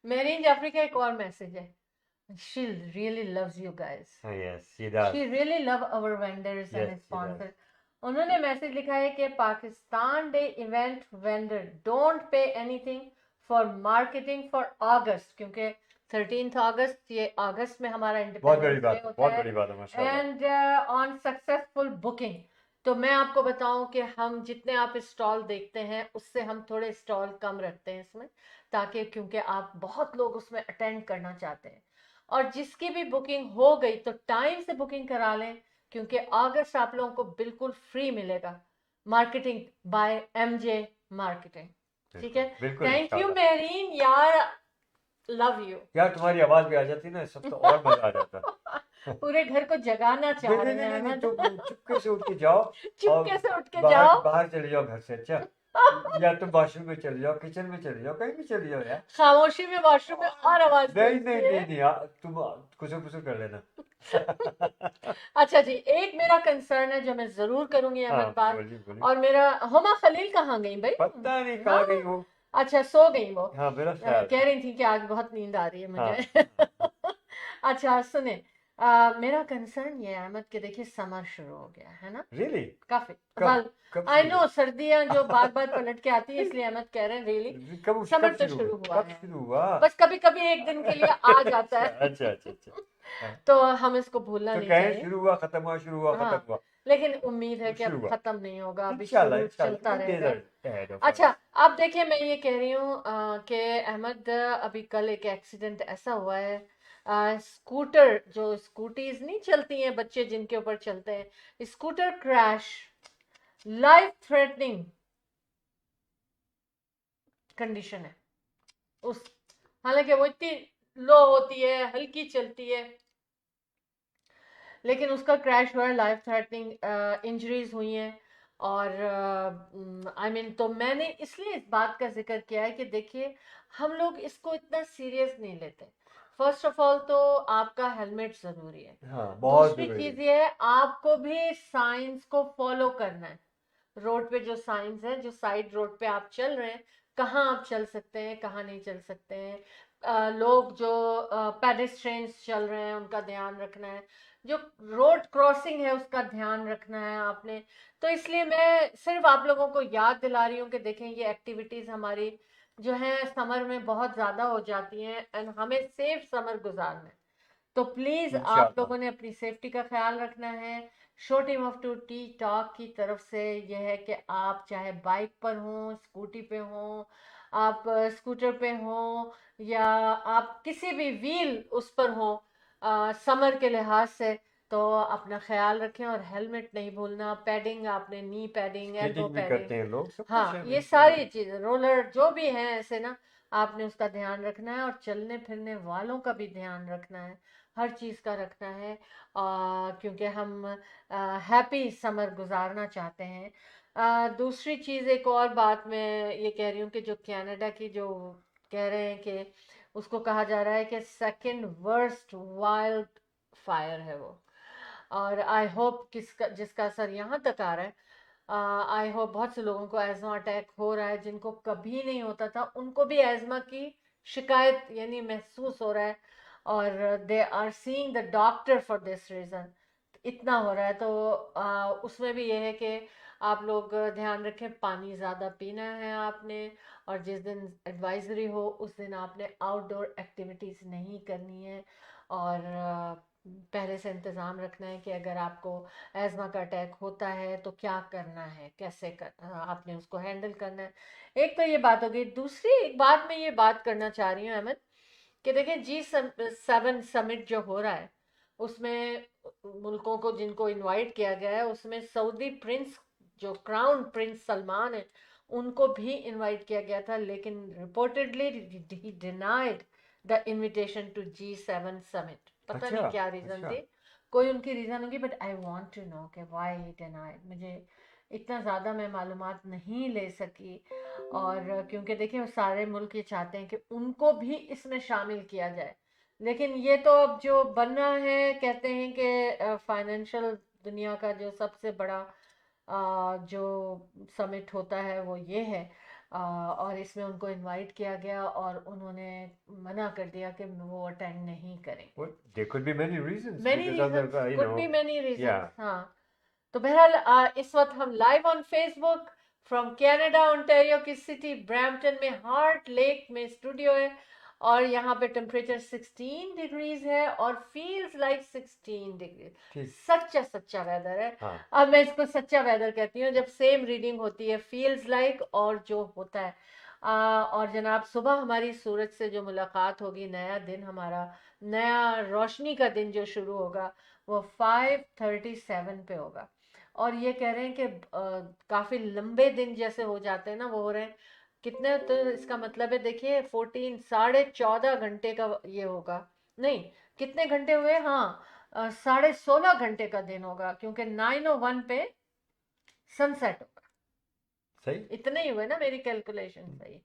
Speaker 1: मेरीन जाफरी का एक और मैसेज है. She really loves you guys.
Speaker 2: Yes, she does.
Speaker 1: She really love our vendors
Speaker 2: Yes,
Speaker 1: and
Speaker 2: she
Speaker 1: sponsors. उन्होंने मैसेज लिखा है कि Pakistan day event vendor don't pay anything for marketing for August, क्योंकि 13 अगस्त, ये अगस्त में हमारा
Speaker 2: बहुत बड़ी
Speaker 1: इंडिपेंडेंस
Speaker 2: बात
Speaker 1: डे
Speaker 2: है,
Speaker 1: होता
Speaker 2: बहुत
Speaker 1: है.
Speaker 2: बड़ी बात है माशाल्लाह।
Speaker 1: एंड ऑन सक्सेसफुल बुकिंग, तो मैं आपको बताऊं कि हम जितने आप स्टॉल देखते हैं उससे हम थोड़े स्टॉल कम रखते हैं इसमें, ताकि क्योंकि आप बहुत लोग उसमें अटेंड करना चाहते हैं. और जिसकी भी बुकिंग हो गई तो टाइम से बुकिंग करा लें, क्योंकि अगस्त आप लोगों को बिल्कुल फ्री मिलेगा. Marketing bye MJ marketing. ठीक है.
Speaker 2: बिल्कुल
Speaker 1: थैंक यू
Speaker 2: इंशाल्लाह।
Speaker 1: मेरीन यार, लव यू.
Speaker 2: यार तुम्हारी आवाज भी आ जाती ना, सब तो और मजा आ जाता।
Speaker 1: पूरे घर को जगाना चाह
Speaker 2: नहीं
Speaker 1: रहे
Speaker 2: नहीं
Speaker 1: हैं
Speaker 2: नहीं,
Speaker 1: अहमद.
Speaker 2: तुम चुपके से उठ के जाओ,
Speaker 1: चुपके से उठ के
Speaker 2: बाहर
Speaker 1: जाओ,
Speaker 2: बाहर चले जाओ घर से, अच्छा, या तुम वॉशरूम में चले जाओ, किचन में चले जाओ, कहीं भी चले जाओ यार।
Speaker 1: खामोशी में वॉशरूम में और आवाज
Speaker 2: नहीं
Speaker 1: गूंजती
Speaker 2: नहीं
Speaker 1: है.
Speaker 2: नहीं नहीं, तुम कुसुर कुसुर कर लेना।
Speaker 1: अच्छा जी, एक मेरा कंसर्न है जो मैं जरूर करूंगी
Speaker 2: हाँ
Speaker 1: अहमद बात.
Speaker 2: बोलिए बोलिए।
Speaker 1: और मेरा हुमा खलील कहाँ गई भाई?
Speaker 2: पता नहीं कहाँ गई वो।
Speaker 1: अच्छा, सो गई वो.
Speaker 2: हाँ मेरा ख्याल
Speaker 1: कह रही थी कि आज बहुत नींद आ रही है
Speaker 2: हाँ
Speaker 1: मुझे. अच्छा सुने, मेरा कंसर्न ये है अहमद कि देखिए समर शुरू हो गया है ना,
Speaker 2: रियली
Speaker 1: काफी.
Speaker 2: कब
Speaker 1: वेल
Speaker 2: कब
Speaker 1: आई
Speaker 2: शुरू
Speaker 1: नो सर्दियां जो बार बार पलट के आती है, इसलिए अहमद कह रहे हैं रियली
Speaker 2: कब
Speaker 1: समर
Speaker 2: कब
Speaker 1: तो
Speaker 2: शुरू
Speaker 1: शुरू
Speaker 2: हुआ?
Speaker 1: हुआ
Speaker 2: कब
Speaker 1: है,
Speaker 2: शुरू हुआ?
Speaker 1: बस कभी कभी एक दिन के लिए आ जाता है.
Speaker 2: अच्छा अच्छा अच्छा। हाँ।
Speaker 1: तो हम इसको भूलना
Speaker 2: तो
Speaker 1: नहीं
Speaker 2: कहें
Speaker 1: चाहिए.
Speaker 2: शुरू हुआ खत्म हुआ, शुरू हुआ
Speaker 1: हाँ,
Speaker 2: खत्म हुआ,
Speaker 1: लेकिन उम्मीद है कि
Speaker 2: शुरू
Speaker 1: अब
Speaker 2: हुआ
Speaker 1: खत्म नहीं होगा, अभी
Speaker 2: इंशाल्लाह
Speaker 1: शुरू चलता
Speaker 2: इंशाल्लाह
Speaker 1: रहेगा.
Speaker 2: ahead of us।
Speaker 1: अच्छा, अब देखिए मैं ये कह रही हूँ कि अहमद अभी कल एक एक्सीडेंट ऐसा हुआ है. स्कूटर, जो स्कूटीज नहीं चलती हैं बच्चे जिनके ऊपर चलते हैं, scooter crash, life threatening condition है उस. हालांकि वो इतनी लो होती है, हल्की चलती है, लेकिन उसका क्रैश हुआ है, लाइफ थ्रेटनिंग इंजरीज हुई हैं. और आई मीन तो मैंने इसलिए इस बात का जिक्र किया है कि देखिए हम लोग इसको इतना सीरियस नहीं लेते. फर्स्ट ऑफ ऑल तो आपका हेलमेट जरूरी है.
Speaker 2: हाँ बहुत
Speaker 1: दूसरी
Speaker 2: जरूरी
Speaker 1: चीज ये है, आपको भी साइंस को फॉलो करना है. रोड पे जो साइंस है, जो साइड रोड पे आप चल रहे हैं, कहाँ आप चल सकते हैं, कहाँ नहीं चल सकते हैं. लोग जो पेडेस्ट्रियंस चल रहे हैं उनका ध्यान रखना है, जो रोड क्रॉसिंग है उसका ध्यान रखना है आपने. तो इसलिए मैं सिर्फ आप लोगों को याद दिला रही हूँ कि देखें ये एक्टिविटीज हमारी जो है समर में बहुत ज्यादा हो जाती हैं, एंड हमें सेफ समर गुजारना है. तो प्लीज आप
Speaker 2: इंशाल्लाह
Speaker 1: लोगों ने अपनी सेफ्टी का ख्याल रखना है. Show team of to T talk की तरफ से यह है कि आप चाहे बाइक पर हों, स्कूटी पे हों, आप स्कूटर पे हों, या आप किसी भी व्हील उस पर हों, समर के लिहाज से तो अपना ख्याल रखें और हेलमेट नहीं भूलना, पैडिंग आपने, नी पैडिंग, एल्बो
Speaker 2: स्केटिंग भी
Speaker 1: पैडिंग,
Speaker 2: करते हैं लोग, सब कुछ
Speaker 1: हाँ
Speaker 2: है
Speaker 1: ये
Speaker 2: बिल्कुल।
Speaker 1: सारी चीज़ें, रोलर जो भी हैं ऐसे ना, आपने उसका ध्यान रखना है, और चलने फिरने वालों का भी ध्यान रखना है, हर चीज़ का रखना है, क्योंकि हम हैप्पी समर गुजारना चाहते हैं। दूसरी चीज़, एक और बात मैं ये कह रही हूँ कि जो कनाडा की जो कह रहे हैं कि उसको कहा जा रहा है कि सेकंड वर्स्ट वाइल्ड फायर है वो, और आई होप किसका जिसका असर यहाँ तक आ रहा है, आई होप बहुत से लोगों को एजमा अटैक हो रहा है, जिनको कभी नहीं होता था उनको भी एजमा की शिकायत यानी महसूस हो रहा है, और they are seeing the doctor for this reason, इतना हो रहा है। तो उसमें भी ये है कि आप लोग ध्यान रखें, पानी ज़्यादा पीना है आपने, और जिस दिन एडवाइजरी हो उस दिन आपने आउटडोर एक्टिविटीज़ नहीं करनी है, और पहले से इंतज़ाम रखना है कि अगर आपको एज़मा का अटैक होता है तो क्या करना है, कैसे आपने उसको हैंडल करना है। एक तो ये बात हो गई। दूसरी एक बात मैं ये बात करना चाह रही हूँ अहमद, कि देखिए G7 समिट जो हो रहा है उसमें मुल्कों को जिनको इनवाइट किया गया है उसमें सऊदी प्रिंस, जो क्राउन प्रिंस सलमान है, उनको भी इनवाइट किया गया था, लेकिन reportedly he denied the invitation to G7 summit. पता
Speaker 2: अच्छा,
Speaker 1: नहीं क्या रीज़न
Speaker 2: अच्छा।
Speaker 1: थी, कोई उनकी रीज़न होगी, but I want to know कि व्हाई ही डिनाइड। मुझे इतना ज़्यादा मैं मालूमात नहीं ले सकी, और क्योंकि देखिए सारे मुल्क ये चाहते हैं कि उनको भी इसमें शामिल किया जाए, लेकिन ये तो अब जो बनना है, कहते हैं कि फाइनेंशियल दुनिया का जो सबसे बड़ा जो समिट होता है वो ये है, और इसमें उनको इनवाइट किया गया और उन्होंने मना कर दिया कि वो अटेंड नहीं करेंगे।
Speaker 2: Well, there could be many reasons
Speaker 1: many
Speaker 2: because of the,
Speaker 1: reasons,
Speaker 2: you
Speaker 1: could
Speaker 2: know,
Speaker 1: be many reasons,
Speaker 2: yeah.
Speaker 1: हाँ। तो बहरहाल इस वक्त हम live on Facebook from Canada Ontario की सिटी ब्रैम्पटन में हार्ट लेक में स्टूडियो है, और यहाँ पे टेम्परेचर 16 डिग्रीज है और फील्स लाइक 16 डिग्रीज।
Speaker 2: ठीक,
Speaker 1: सच्चा सच्चा वेदर है।
Speaker 2: हाँ।
Speaker 1: अब मैं इसको सच्चा वेदर कहती हूँ जब सेम रीडिंग होती है फील्स लाइक और जो होता है। और जनाब सुबह हमारी सूरज से जो मुलाकात होगी, नया दिन हमारा, नया रोशनी का दिन जो शुरू होगा वो 5:37 पे होगा, और ये कह रहे हैं कि काफ़ी लंबे दिन जैसे हो जाते हैं ना, वो हो रहे हैं कितने, तो इसका मतलब है देखिए 14 14.5 घंटे का ये होगा, नहीं कितने घंटे हुए, हाँ 16.5 घंटे का दिन होगा, क्योंकि 9:01 पे सनसेट होगा।
Speaker 2: सही।
Speaker 1: इतने ही हुए ना, मेरी कैलकुलेशन सही।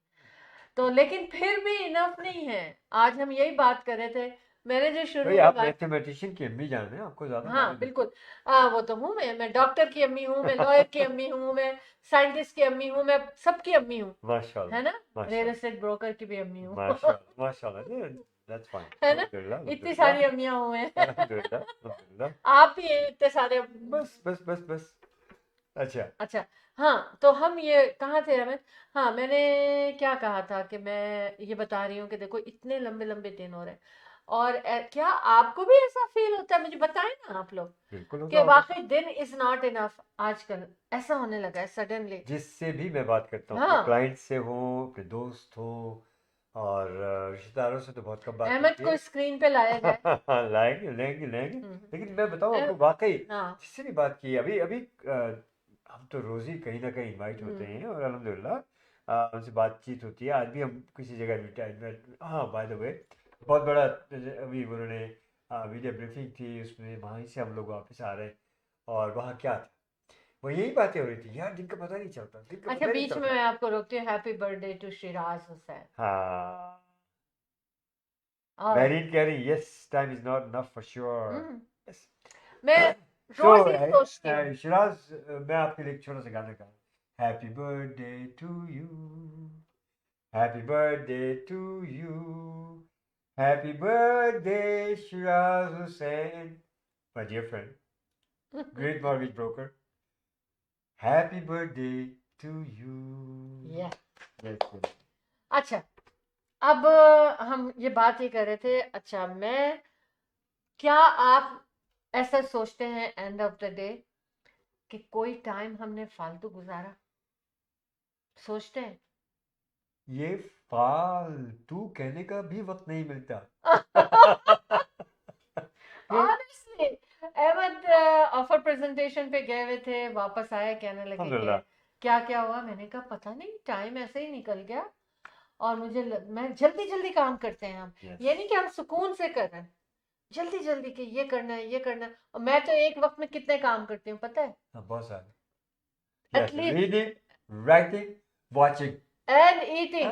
Speaker 1: तो लेकिन फिर भी इनफ नहीं है। आज हम यही बात कर रहे थे, मैंने जो शुरू
Speaker 2: भाई
Speaker 1: में
Speaker 2: आप
Speaker 1: बात,
Speaker 2: मैथमेटिशियन की अम्मी जान हैं, आपको ज्यादा
Speaker 1: हाँ
Speaker 2: मालूम है।
Speaker 1: बिल्कुल, वो तो हूँ मैं डॉक्टर की अम्मी हूँ, मैं लॉयर की अम्मी हूँ, मैं साइंटिस्ट की अम्मी हूँ, मैं सबकी अम्मी हूँ,
Speaker 2: माशाल्लाह,
Speaker 1: है ना, रियल
Speaker 2: माशाल्लाह,
Speaker 1: एस्टेट ब्रोकर की भी अम्मी हूँ
Speaker 2: माशाल्लाह, माशाल्लाह। That's fine.
Speaker 1: है ना,
Speaker 2: अल्हम्दुलिल्लाह,
Speaker 1: इतनी
Speaker 2: अल्हम्दुलिल्लाह,
Speaker 1: सारी अम्मियाँ हुए हैं
Speaker 2: अल्हम्दुलिल्लाह, अल्हम्दुलिल्लाह।
Speaker 1: आप ही हैं इतने सारे
Speaker 2: बस बस बस बस। अच्छा।
Speaker 1: अच्छा, हाँ तो हम ये कहाँ थे हमें, हाँ मैंने क्या कहा था कि मैं ये बता रही हूँ कि देखो इतने लंबे लंबे दिन हो रहे हैं, और क्या आपको भी ऐसा फील होता है, मुझे बताएं ना आप लोग,
Speaker 2: बिल्कुल होता
Speaker 1: कि
Speaker 2: होगा।
Speaker 1: वाकई दिन इज नॉट इनफ, आजकल ऐसा होने लगा है सडनली।
Speaker 2: जिससे भी मैं बात करता हूँ, अपने
Speaker 1: हाँ,
Speaker 2: क्लाइंट से हो, अपने दोस्त हो, और रिश्तेदारों से तो बहुत कम बात
Speaker 1: अहमद
Speaker 2: होती
Speaker 1: को
Speaker 2: है।
Speaker 1: स्क्रीन पे लाया जाए।
Speaker 2: लाएंगे लाएंगे लाएंगे।
Speaker 1: हम्म,
Speaker 2: लेकिन मैं बताऊँ आपको,
Speaker 1: अह,
Speaker 2: वाकई
Speaker 1: हाँ,
Speaker 2: जिससे भी बात की अभी अभी, हम तो रोज ही कहीं ना कहीं इनवाइट होते हैं, और अल्हम्दुलिल्लाह उनसे बातचीत होती है। आज भी हम किसी जगह इनवाइट, हाँ बाय द वे बहुत बड़ा, अभी उन्होंने वीडियो ब्रीफिंग थी, उसमें वहीं से हम लोग वापस आ रहे हैं, और वहाँ क्या था, वो यही बातें हो रही थी यार, दिन का पता नहीं चलता, दिन का
Speaker 1: अच्छा
Speaker 2: पता नहीं
Speaker 1: बीच में
Speaker 2: चलता।
Speaker 1: मैं आपको रोकती हूँ, happy birthday to Shiraz Hussain.
Speaker 2: हाँ।
Speaker 1: Alright.
Speaker 2: Marine Carey, yes, time is not enough for sure.
Speaker 1: Hmm,
Speaker 2: Yes.
Speaker 1: मैं
Speaker 2: So,
Speaker 1: रोज ही सोचती हूँ।
Speaker 2: शिराज, मैं आपके लिए एक छोटा सा गाना गा, happy birthday to you, happy birthday to you, happy birthday Shiraz Hussain, my dear friend, great mortgage broker, happy birthday to you.
Speaker 1: Yeah.
Speaker 2: Yes, yes.
Speaker 1: अच्छा, अब हम ये बात ही कर रहे थे। अच्छा, मैं, क्या आप ऐसा सोचते हैं एंड ऑफ द डे कि कोई टाइम हमने फालतू गुजारा, सोचते हैं?
Speaker 2: ये फालतू कहने का भी वक्त नहीं मिलता।
Speaker 1: ऑनेस्टली अहमद ऑफर प्रेजेंटेशन पे गए हुए थे, वापस आए, कहने लगे कि
Speaker 2: अल्हम्दुलिल्लाह।
Speaker 1: क्या क्या हुआ। मैंने कहा पता नहीं, टाइम ऐसे ही निकल गया। और मैं जल्दी जल्दी काम करते हैं हम,
Speaker 2: Yes.
Speaker 1: ये नहीं कि हम सुकून से कर रहे हैं, जल्दी जल्दी कि ये करना है ये करना है। और मैं तो एक वक्त में कितने काम करती हूँ पता है?
Speaker 2: हाँ, बहुत सारे।
Speaker 1: At
Speaker 2: Yes,
Speaker 1: least-
Speaker 2: reading, writing, watching.
Speaker 1: And eating,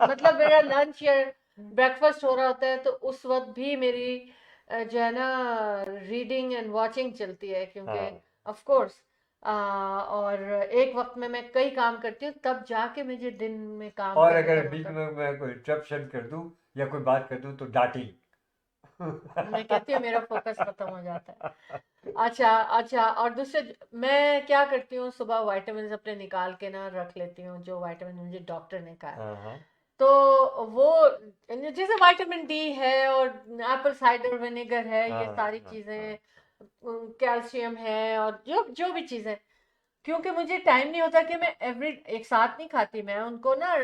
Speaker 1: मतलब मेरा लंच या ब्रेकफास्ट हो रहा होता है तो उस वक्त भी मेरी जो है ना रीडिंग एंड वॉचिंग चलती है, क्योंकि
Speaker 2: हाँ।
Speaker 1: ऑफ कोर्स और एक वक्त में मैं कई काम करती हूँ, तब जाके मुझे दिन में काम
Speaker 2: और
Speaker 1: करने
Speaker 2: अगर
Speaker 1: का
Speaker 2: बीच
Speaker 1: मौका-
Speaker 2: में मैं कोई इंटरप्शन कर दूं या कोई बात कर दूं तो डांटी।
Speaker 1: मैं कहती हूँ मेरा फोकस खत्म हो जाता है। अच्छा अच्छा, और दूसरे मैं क्या करती हूँ, सुबह विटामिन अपने निकाल के ना रख लेती हूँ, जो विटामिन मुझे डॉक्टर ने कहा है।
Speaker 2: हाँ हाँ
Speaker 1: तो वो जैसे विटामिन डी है और एप्पल साइडर विनेगर है, ये
Speaker 2: हाँ,
Speaker 1: सारी
Speaker 2: हाँ,
Speaker 1: चीजें, कैल्शियम है और जो जो भी चीजें, क्योंकि मुझे टाइम नहीं होता कि मैं एवरी एक साथ नहीं खाती, मैं उनको ना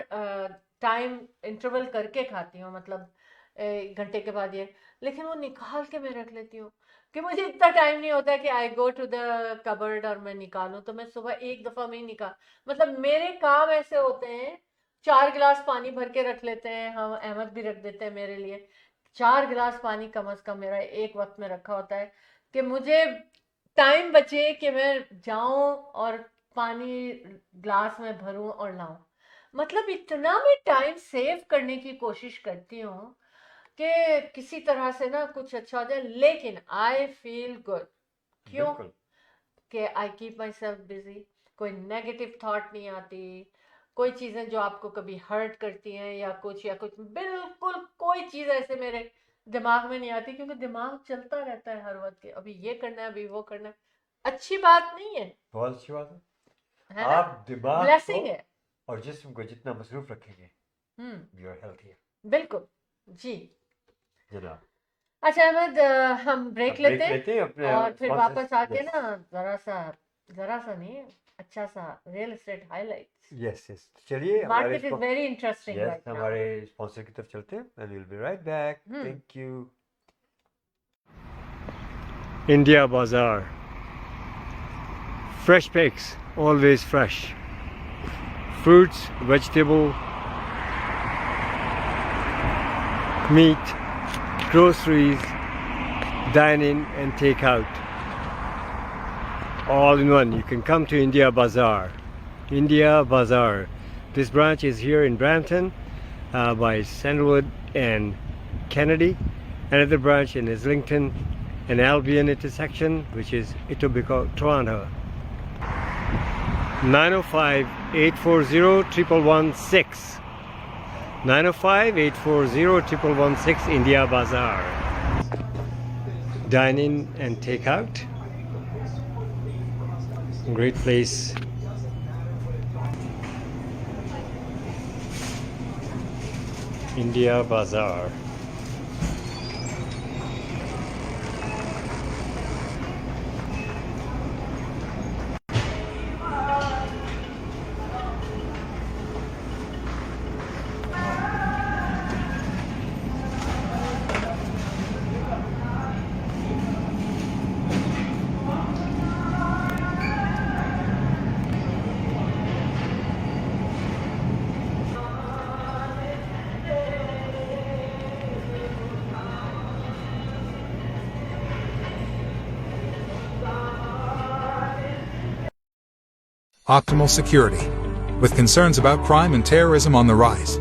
Speaker 1: टाइम इंटरवल करके खाती हूँ, मतलब 1 घंटे के बाद ये, लेकिन वो निकाल के मैं रख लेती हूँ कि मुझे इतना टाइम नहीं होता कि आई गो टू द कबर्ड और मैं निकालूं। तो मैं सुबह एक दफा में ही निकाल, मतलब मेरे काम ऐसे होते हैं, 4 गिलास पानी भर के रख लेते हैं हम, अहमद भी रख देते हैं मेरे लिए, 4 गिलास पानी कम से कम मेरा एक वक्त में रखा होता है कि मुझे टाइम बचे कि मैं जाऊं और पानी ग्लास में भरूं और लाऊं। मतलब इतना मैं टाइम सेव करने की कोशिश करती हूँ कि किसी तरह से ना कुछ अच्छा हो जाए, लेकिन आई फील गुड। क्यों?
Speaker 2: बिल्कुल।
Speaker 1: कि I keep my self busy, कोई नेगेटिव थॉट नहीं आती, कोई चीज़ें जो आपको कभी हर्ट करती हैं या कुछ बिल्कुल कोई चीज़ ऐसे मेरे दिमाग में नहीं आती, क्योंकि दिमाग चलता रहता है हर वक्त के, अभी ये करना है अभी वो करना है। अच्छी बात नहीं है,
Speaker 2: बहुत अच्छी बात है।
Speaker 1: है ना?
Speaker 2: आप दिमाग
Speaker 1: ब्लेसिंग
Speaker 2: को
Speaker 1: है।
Speaker 2: और जिस्म को जितना मसरूफ रखेंगे,
Speaker 1: हम्म,
Speaker 2: यू आर हेल्थी।
Speaker 1: बिल्कुल जी।
Speaker 2: जनाब,
Speaker 1: अच्छा अहमद, हम ब्रेक
Speaker 2: अब
Speaker 1: लेते हैं
Speaker 2: लेते हैं अपने
Speaker 1: और फिर
Speaker 2: sponsors-
Speaker 1: वापस आके
Speaker 2: yes.
Speaker 1: ना जरा सा नहीं, अच्छा सा real estate highlights.
Speaker 2: Yes yes, चलिए हमारे
Speaker 1: market is very interesting
Speaker 2: yes
Speaker 1: right now.
Speaker 2: हमारे स्पॉन्सर की तरफ चलते हैं and will be right back.
Speaker 1: Hmm.
Speaker 2: Thank you. India बाजार, fresh pigs, always fresh. Fruits, vegetable, meat, groceries, dine in and take out. All in one. You can come to India Bazaar. India Bazaar. This branch is here in Brampton by Sandalwood and Kennedy. Another branch in Islington and Albion intersection, which is Etobicoke, Toronto. 905-840-1116. 905-840-1116 India Bazaar. Dine in and take out. Great place. India Bazaar.
Speaker 5: Optimal Security. With concerns about crime and terrorism on the rise,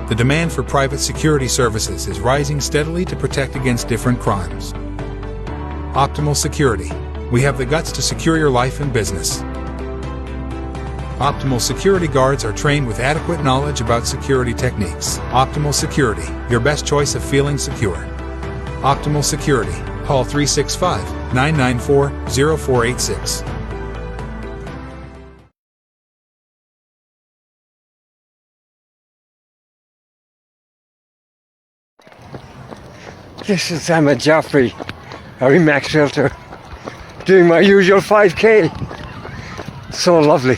Speaker 5: the demand for private security services is rising steadily to protect against different crimes. Optimal Security. We have the guts to secure your life and business. Optimal Security guards are trained with adequate knowledge about security techniques. Optimal Security, your best choice of feeling secure. Optimal Security. Call 365-994-0486.
Speaker 2: This is Ahmed Jaffrey, Remax Realtor, doing my usual 5K. So lovely.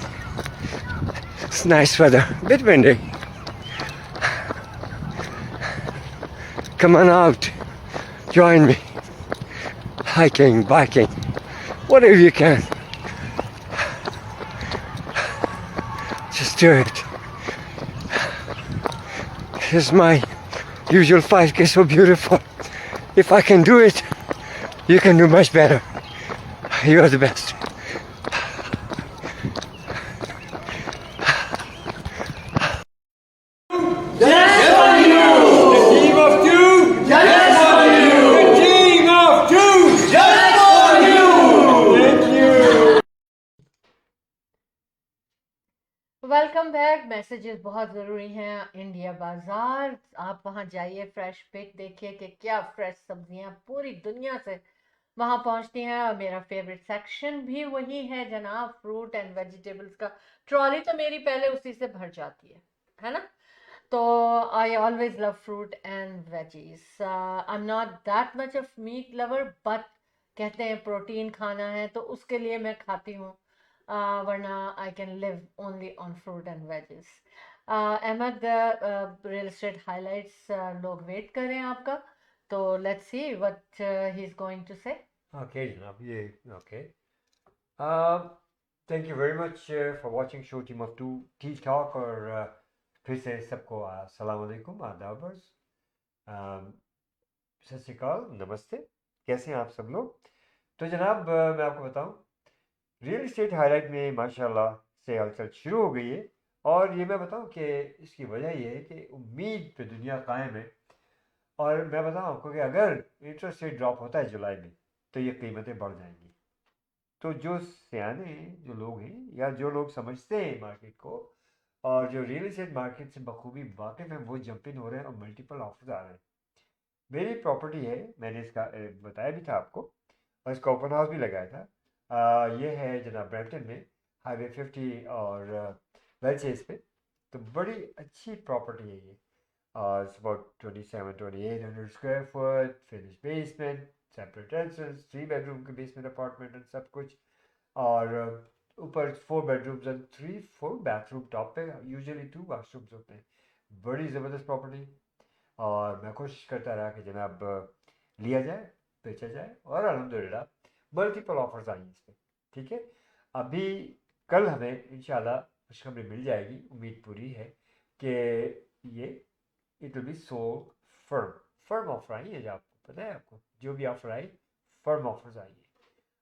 Speaker 2: It's nice weather, a bit windy. Come on out, join me.
Speaker 6: hiking, biking, whatever you can. Just do it. This is my usual 5K, so beautiful. If I can do it, you can do much better. You are the best.
Speaker 2: Team of two, just for you. The team of two, just for you. Thank you.
Speaker 1: Welcome back. Messages बहुत ज़रूरी हैं। India बाज़ार, आप वहाँ जाइए, fresh pick देखिए कि क्या फ्रेश सब्जियाँ पूरी दुनिया से वहाँ पहुँचती हैं। और मेरा फेवरेट सेक्शन भी वही है जनाब, फ्रूट एंड वेजिटेबल्स का। ट्रॉली तो मेरी पहले उसी से भर जाती है ना। तो I always love fruit and veggies. I am not that much of meat lover, but कहते हैं प्रोटीन खाना है तो उसके लिए मैं खाती हूँ। वरना I can live only on fruit and veggies. Ahmad, real estate highlights, लोग वेट कर रहे हैं आपका, तो let's see what he is going to say.
Speaker 2: Okay, जनाब, ये okay. Thank you very much for watching show Team of Two Tea Talk। और फिर से सबको अस्सलाम वालेकुम, आदाबर्स, सत श्री अकाल, नमस्ते। कैसे हैं आप सब लोग? तो जनाब, मैं आपको बताऊं, रियल एस्टेट हाईलाइट में माशाल्लाह से हलचल शुरू हो गई है। और ये मैं बताऊं कि इसकी वजह ये है कि उम्मीद पे दुनिया कायम है। और मैं बताऊं आपको कि अगर इंटरेस्ट रेट ड्रॉप होता है जुलाई में तो ये कीमतें बढ़ जाएंगी। तो जो सियाने हैं, जो लोग हैं, या जो लोग समझते हैं मार्केट को और जो रियल एस्टेट मार्केट से बखूबी वाकिफ हैं, वो जंप इन हो रहे हैं और मल्टीपल ऑफर्स आ रहे हैं। मेरी प्रॉपर्टी है, मैंने इसका बताया भी था आपको, और इसका ओपन हाउस भी लगाया था। ये है जनाब ब्रैम्पटन में, हाईवे 50 और वेलचेज पे। तो बड़ी अच्छी प्रॉपर्टी है ये। It's about 2,800 square foot, finished basement, separate entrances, 3 bedroom के basement apartment and सब कुछ। और ऊपर 4 bedrooms and 3 full bathroom top पे, यूजुअली 2 washrooms होते हैं। बड़ी ज़बरदस्त प्रॉपर्टी। और मैं कोशिश करता रहा कि जनाब लिया जाए, बेचा जाए, और अल्हम्दुलिल्लाह मल्टीपल ऑफर्स आई हैं इस पर। ठीक है, अभी कल हमें इंशाल्लाह खुशखबरी मिल जाएगी, उम्मीद पूरी है कि ये it will be sold firm offer आई है। जो आपको पता है, आपको जो भी ऑफर आई, फर्म ऑफर्स आई है।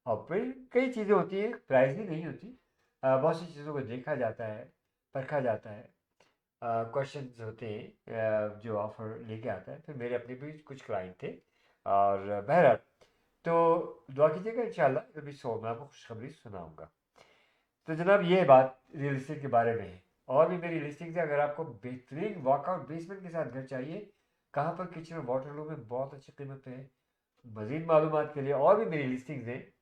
Speaker 2: और फिर कई चीज़ें होती हैं, प्राइस ही नहीं होती। बहुत सी चीज़ों को देखा जाता है, परखा जाता है, क्वेश्चंस होते हैं जो ऑफर लेके आता है। फिर मेरे अपने भी कुछ क्लाइंट थे, और बहरहाल तो दुआ कीजिएगा, इंशाल्लाह अभी सो मैं आपको खुशखबरी सुनाऊंगा। तो जनाब, ये बात रियल एस्टेट के बारे में है। और भी मेरी लिस्टिंग्स है। अगर आपको बेहतरीन वॉकआउट बेसमेंट के साथ घर चाहिए, कहाँ पर किचन और वाटर रूम में बहुत अच्छी कीमत पे है, मज़ीद मालूमात के लिए और भी मेरी लिस्टिंग्स हैं,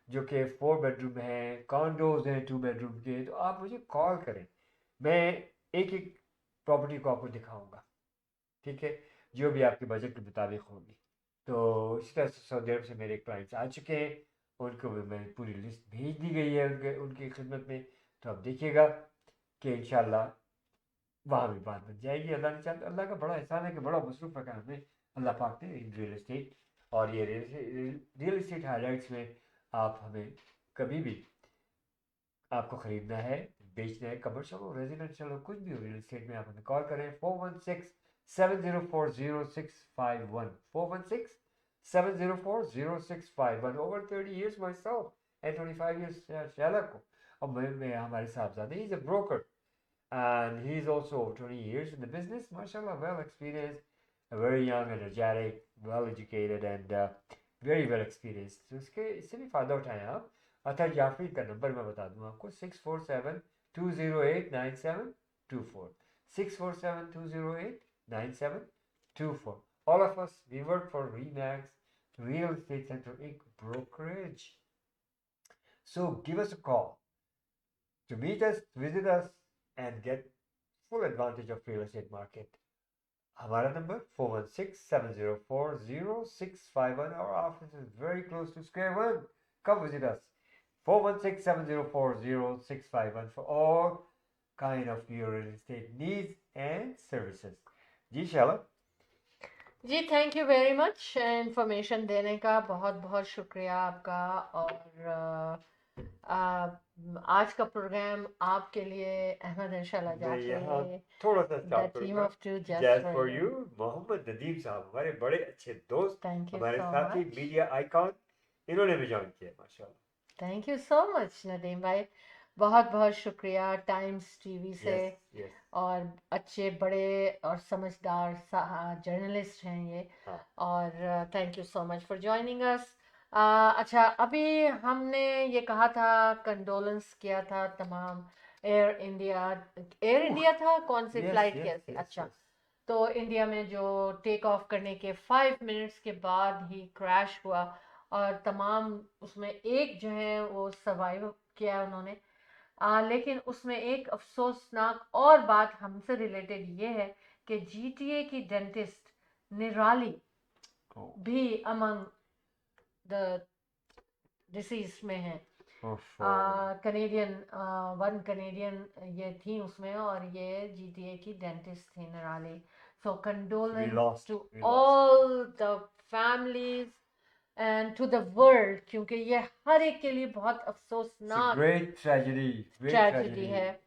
Speaker 2: जो कि 4 bedroom हैं, कॉन्डोज हैं 2 bedroom के। तो आप मुझे कॉल करें, मैं एक एक प्रॉपर्टी को आपको दिखाऊंगा। ठीक है, जो भी आपके बजट के मुताबिक होगी। तो इसी तरह से सऊदी अरब से मेरे क्लाइंट्स आ चुके हैं, उनको भी मैं पूरी लिस्ट भेज दी गई है उनकी खिदमत में। तो आप देखिएगा कि इंशाल्लाह वहाँ भी बात बन जाएगी। अल्लाह ने चाहा, अल्लाह का बड़ा एहसान है कि बड़ा मसरूफ़ रखा हमें अल्लाह पाक ने इन रियल एस्टेट। और ये रियल एस्टेट हाईलाइट्स में आप हमें कभी भी आपको ख़रीदना है, बेचना है, कमर्शियल हो, रेजिडेंशियल हो, कुछ भी हो, रियल एस्टेट में आप हमें कॉल करें। 416-704-0651, 416-704-0651। Over 30 years myself and 25 years शाला को। और मैं हमारे साहबजादे, he's a broker and he's also 20 years in the business, mashallah, well experienced, very young, energetic, well educated and very well experienced। तो इससे भी फ़ायदा उठाएं आप। अतर जाफरी का नंबर मैं बता दूँ आपको, 647-208-9724, 647-208-9724। All of us, we work for Remax Real Estate Center Inc. Brokerage. So give us a call to meet us, visit us and get full advantage of real estate market. हमारा number 416-704-0651। Our office is very close to Square One. Come visit us. 416-704-0651 for all kind of your real estate needs and services. जी शाला।
Speaker 1: जी thank you very much information देने का, बहुत बहुत शुक्रिया आपका। और आज का प्रोग्राम आपके लिए अहमद इंशाल्लाह
Speaker 2: मैं यहाँ
Speaker 1: जाफरी,
Speaker 2: थोड़ा सा
Speaker 1: द
Speaker 2: स्टॉप
Speaker 1: टीम
Speaker 2: करूंगा।
Speaker 1: Of two just
Speaker 2: just
Speaker 1: for
Speaker 2: for
Speaker 1: you.
Speaker 2: You, Mohammad Nadeem sahab, हमारे बड़े अच्छे दोस्त,
Speaker 1: थैंक यू
Speaker 2: हमारे
Speaker 1: सो
Speaker 2: साथी,
Speaker 1: मच।
Speaker 2: मीडिया आइकॉन, इन्होंने भी ज्वाइन किया माशाल्लाह।
Speaker 1: Thank you so much Nadeem भाई, बहुत बहुत शुक्रिया टाइम्स टीवी से।
Speaker 2: Yes yes.
Speaker 1: और अच्छे बड़े और समझदार जर्नलिस्ट हैं ये।
Speaker 2: हाँ
Speaker 1: और thank you so much for joining us. अच्छा, अभी हमने ये कहा था, कंडोलेंस किया था तमाम एयर इंडिया था, कौन सी
Speaker 2: यस
Speaker 1: फ्लाइट
Speaker 2: यस
Speaker 1: कैसी,
Speaker 2: यस
Speaker 1: अच्छा।
Speaker 2: यस।
Speaker 1: तो इंडिया में जो टेक ऑफ करने के 5 मिनट्स के बाद ही क्रैश हुआ, और तमाम उसमें एक जो है वो सर्वाइव किया उन्होंने। लेकिन उसमें एक अफसोसनाक और बात हमसे रिलेटेड ये है कि जीटीए की डेंटिस्ट निराली भी अमंग द डिसीज में है। कनेडियन, वन कनेडियन ये थी उसमें, और ये जीटीए की डेंटिस्ट थी Nirali. So
Speaker 2: We
Speaker 1: condolence
Speaker 2: lost,
Speaker 1: to
Speaker 2: we lost.
Speaker 1: All the families and to the world, क्योंकि ये हर एक के लिए बहुत
Speaker 2: It's a
Speaker 1: अफसोसनाक
Speaker 2: great tragedy, great
Speaker 1: tragedy
Speaker 2: tragedy.
Speaker 1: है।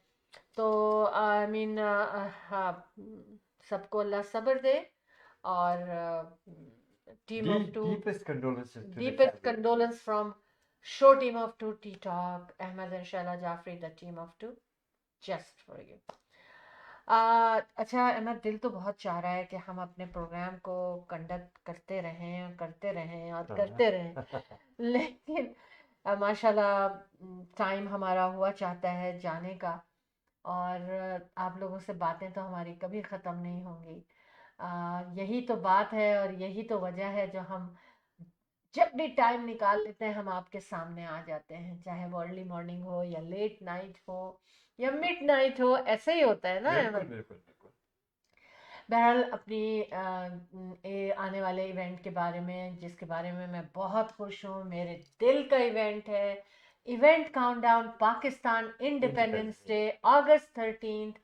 Speaker 1: तो आई मीन हाँ, सबको अल्लाह सब्र दे। और team of two,
Speaker 2: Deepest condolences to the
Speaker 1: deepest
Speaker 2: family.
Speaker 1: condolence from show team of two T Talk, Ahmed and Shaila Jafri, the team of two, just for you. अच्छा अहमद, दिल तो बहुत चाह रहा है कि हम अपने प्रोग्राम को कंडक्ट करते रहें और करते रहें और करते रहें, लेकिन माशाल्लाह टाइम हमारा हुआ चाहता है जाने का। और आप लोगों से बातें तो हमारी कभी ख़त्म नहीं होंगी। यही तो बात है और यही तो वजह है जो हम जब भी टाइम निकाल लेते हैं हम आपके सामने आ जाते हैं, चाहे वो अर्ली मॉर्निंग हो या लेट नाइट हो या मिड नाइट हो, ऐसे ही होता है ना
Speaker 2: बिल्कुल
Speaker 1: अहमद।
Speaker 2: बिल्कुल बिल्कुल।
Speaker 1: बहरहाल अपनी आने वाले इवेंट के बारे में, जिसके बारे में मैं बहुत खुश हूँ, मेरे दिल का इवेंट है, event countdown Pakistan independence day, August 13th,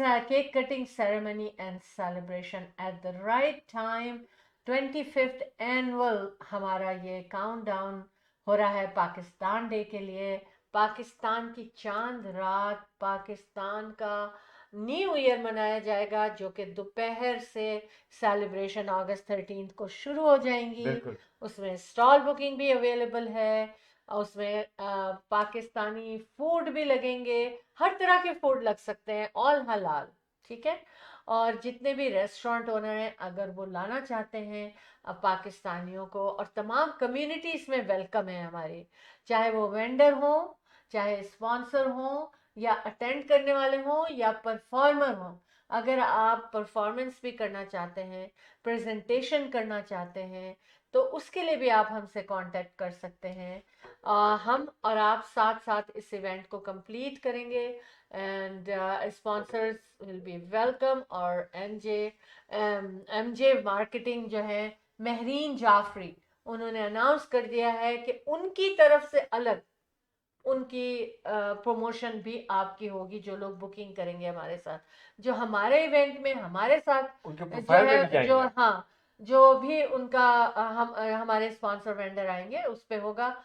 Speaker 1: cake cutting ceremony and celebration at the right time. 25th annual हमारा ये काउंटडाउन हो रहा है पाकिस्तान डे के लिए। पाकिस्तान की चांद रात, पाकिस्तान का न्यू ईयर मनाया जाएगा, जो कि दोपहर से सेलिब्रेशन अगस्त 13th को शुरू हो जाएंगी।
Speaker 2: बिल्कुल।
Speaker 1: उसमें स्टॉल बुकिंग भी अवेलेबल है, और उसमें पाकिस्तानी फूड भी लगेंगे, हर तरह के फूड लग सकते हैं, ऑल हलाल, ठीक है। और जितने भी रेस्टोरेंट ओनर हैं, अगर वो लाना चाहते हैं पाकिस्तानियों को, और तमाम कम्युनिटी इसमें वेलकम है हमारी, चाहे वो वेंडर हो, चाहे स्पॉन्सर हो, या अटेंड करने वाले हों, या परफॉर्मर हों। अगर आप परफॉर्मेंस भी करना चाहते हैं, प्रेजेंटेशन करना चाहते हैं, तो उसके लिए भी आप हमसे कांटेक्ट कर सकते हैं। हम और आप साथ साथ इस इवेंट को कंप्लीट करेंगे, and sponsors will be welcome. और एमजे मार्केटिंग जो है, महरीन जाफरी, उन्होंने अनाउंस कर दिया है कि उनकी तरफ से अलग उनकी प्रमोशन भी आपकी होगी, जो लोग बुकिंग करेंगे हमारे साथ, जो हमारे इवेंट में हमारे साथ
Speaker 2: उनके
Speaker 1: जो
Speaker 2: प्रोफाइल में भी
Speaker 1: है, जो
Speaker 2: जाएंगे।
Speaker 1: हाँ, जो भी उनका हमारे स्पॉन्सर वेंडर आएंगे उस पे होगा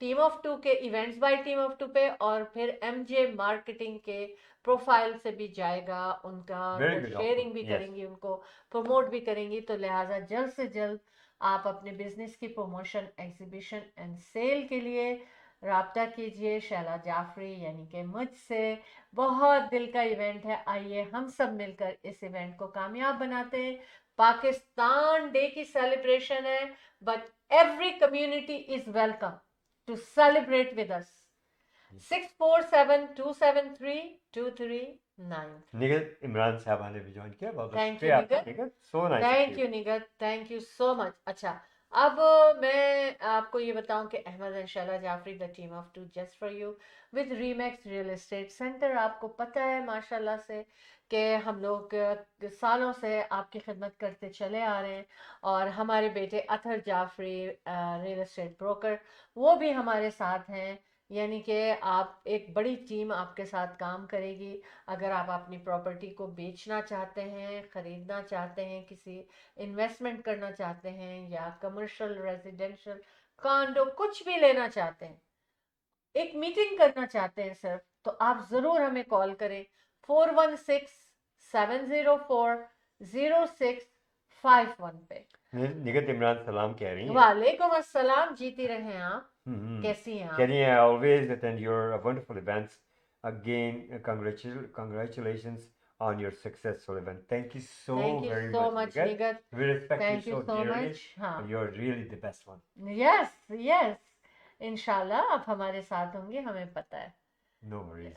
Speaker 1: टीम ऑफ टू के events by team of two पे, और फिर एमजे मार्केटिंग के प्रोफाइल से भी जाएगा उनका,
Speaker 2: Very
Speaker 1: वो
Speaker 2: good
Speaker 1: शेयरिंग
Speaker 2: offer.
Speaker 1: भी
Speaker 2: Yes.
Speaker 1: करेंगी, उनको प्रमोट भी करेंगी। तो लिहाजा जल्द से जल्द आप अपने बिजनेस की प्रमोशन, एग्जीबिशन एंड सेल के लिए राब्ता कीजिए शैला जाफरी यानी कि मुझसे। बहुत दिल का इवेंट है, आइए हम सब मिलकर इस इवेंट को कामयाब बनाते हैं। पाकिस्तान डे की सेलिब्रेशन है, but every community is welcome to celebrate with us. 6472732339।
Speaker 2: Nighat Imran sahab ने भी ज्वाइन किया, बहुत बहुत
Speaker 1: Thank
Speaker 2: शुक्रिया
Speaker 1: you,
Speaker 2: आपका
Speaker 1: Nighat.
Speaker 2: Nighat, so nice.
Speaker 1: Thank you Nighat, thank you so much. अच्छा, अब मैं आपको ये बताऊं कि Ahmad and Shaila Jafri, the team of two just for you with Remax real estate centre, आपको पता है माशाल्लाह से कि हम लोग सालों से आपकी खिदमत करते चले आ रहे हैं। और हमारे बेटे Athar Jafri real estate broker, वो भी हमारे साथ हैं यानी कि आप एक बड़ी टीम आपके साथ काम करेगी। अगर आप अपनी प्रॉपर्टी को बेचना चाहते हैं, ख़रीदना चाहते हैं, किसी इन्वेस्टमेंट करना चाहते हैं, या कमर्शियल रेजिडेंशियल कॉन्डो कुछ भी लेना चाहते हैं, एक मीटिंग करना चाहते हैं सिर्फ, तो आप ज़रूर हमें कॉल करें 416-704-0651 पे।
Speaker 2: निगत इमरान सलाम कह रही हैं।
Speaker 1: वालेकुम अस्सलाम, जीती रहें आप। कैसी हैं
Speaker 2: Can
Speaker 1: आप?
Speaker 2: you always attend your wonderful events? Again, congratulations on your successful event. Thank you so
Speaker 1: thank you
Speaker 2: very
Speaker 1: so
Speaker 2: much,
Speaker 1: much
Speaker 2: Nigat.
Speaker 1: निगत,
Speaker 2: We respect you
Speaker 1: thank you
Speaker 2: so
Speaker 1: so
Speaker 2: dearly.
Speaker 1: Much. हाँ,
Speaker 2: You're really the best one.
Speaker 1: Yes yes, इंशाल्लाह आप हमारे साथ होंगे, हमें पता है।
Speaker 2: No worries.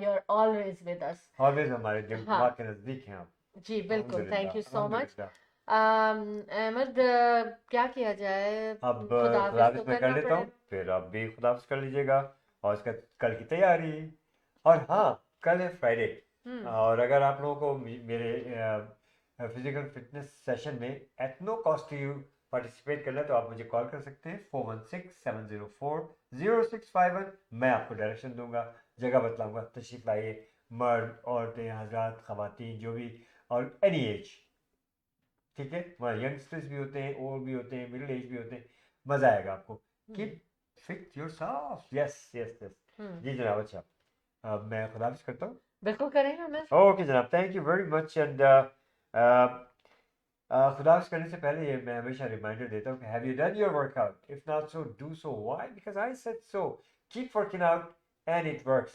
Speaker 1: you're always with us।
Speaker 2: Always हमारे दिल
Speaker 1: हाँ।
Speaker 2: दिमाग के नजदीक हैं आप।
Speaker 1: जी बिल्कुल, थैंक यू सो मच।
Speaker 2: अल्हम्दुलिल्लाह।
Speaker 1: अहमद, क्या किया जाए?
Speaker 2: अब
Speaker 1: खुदा हाफिज
Speaker 2: खुदाफिज
Speaker 1: तो
Speaker 2: मैं कर
Speaker 1: करना
Speaker 2: लेता हूँ,
Speaker 1: पड़ेगा।
Speaker 2: फिर आप भी खुदाफिज कर लीजिएगा, और उसका कल की तैयारी। और हाँ, कल है फ्राइडे, और अगर आप लोगों को मेरे फिजिकल फिटनेस सेशन में at no cost to you participate करना है, तो आप मुझे कॉल कर सकते हैं 416-704-0651। मैं आपको डायरेक्शन दूंगा, जगह बतलाऊंगा, तशरीफ लाइए। मर्द, औरतें, हजरात, खवातीन, जो भी, और एनी एज, ठीक है। वहाँ यंगस्टर्स भी होते हैं, ओल्ड भी होते हैं, मिडिल एज भी होते हैं, मज़ा आएगा आपको। Keep fit yourself. Yes yes yes. जी जनाब। अच्छा, अब मैं खुदाफिज करता हूँ।
Speaker 1: बिल्कुल करेंगे मैं।
Speaker 2: ओके जनाब, thank you very much. And खुदाफिज करने से पहले ये मैं हमेशा रिमाइंडर देता हूँ कि have you done your workout? If not so do so. Why? Because I said so. Keep working out and it works.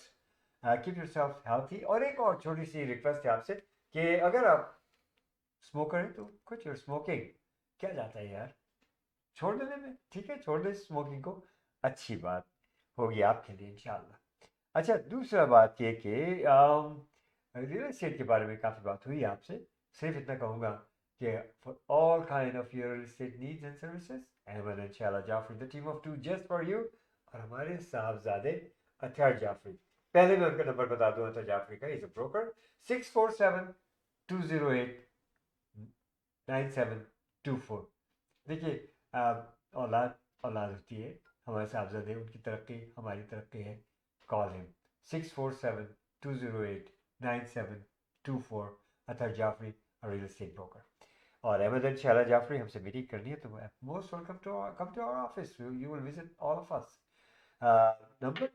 Speaker 2: Keep yourself healthy. और एक और छोटी सी रिक्वेस्ट है आपसे कि अगर आप स्मोकर है तो कुछ योर स्मोकिंग, क्या जाता है यार, छोड़ देने में, ठीक है, छोड़ दे स्मोकिंग को, अच्छी बात होगी आपके लिए इंशाल्लाह। अच्छा, दूसरा बात ये कि रियल एस्टेट के बारे में काफ़ी बात हुई आपसे। सिर्फ इतना कहूँगा कि for all kind of your real estate needs and services, Ahmad and शाला Jafri, the team of two just for you. और हमारे साहबजादे अतहर जाफरी, पहले मैं उनका नंबर बता दूँ। अतहर जाफरी का इज अ ब्रोकर, 647-208-9724। देखिए, औलाद औलाद होती है, हमारे साहबजादे, उनकी तरक्की हमारी तरक्की है। Call him 647-208-9724। Athar Jafri, real estate broker. और अहमद एंड शाला जाफरी, हमसे मीटिंग करनी है तो most welcome to come to our office. You will visit all of us. Number,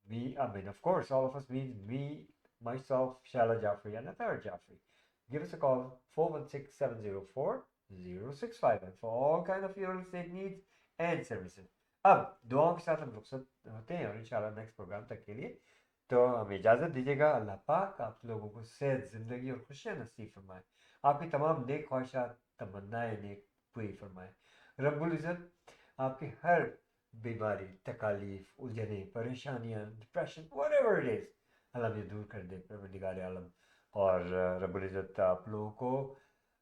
Speaker 2: me, I mean, of course, all of us means me, myself, Shala Jaffrey, and Athar Jaffrey. Give us a call, 416-704-0651 for all kind of real estate needs and services. अब दुआओं के साथ हम रुखसत होते हैं, और इंशाल्लाह नेक्स्ट प्रोग्राम तक के लिए तो हमें इजाज़त दीजिएगा। अल्लाह पाक आप लोगों को सेहत, ज़िंदगी और खुशियाँ नसीब फरमाए। आपकी तमाम नेक ख्वाहिशात, तमन्नाएँ नेक पूरी फरमाए। रब्बुल इज़्ज़त आपकी हर बीमारी, तकालीफ, उलझने, परेशानियाँ, डिप्रेशन, व्हाटएवर इट इज़, अल्लाह ये दूर कर दे परवरदिगार आलम। और रब्बुल इज़्ज़त आप लोगों को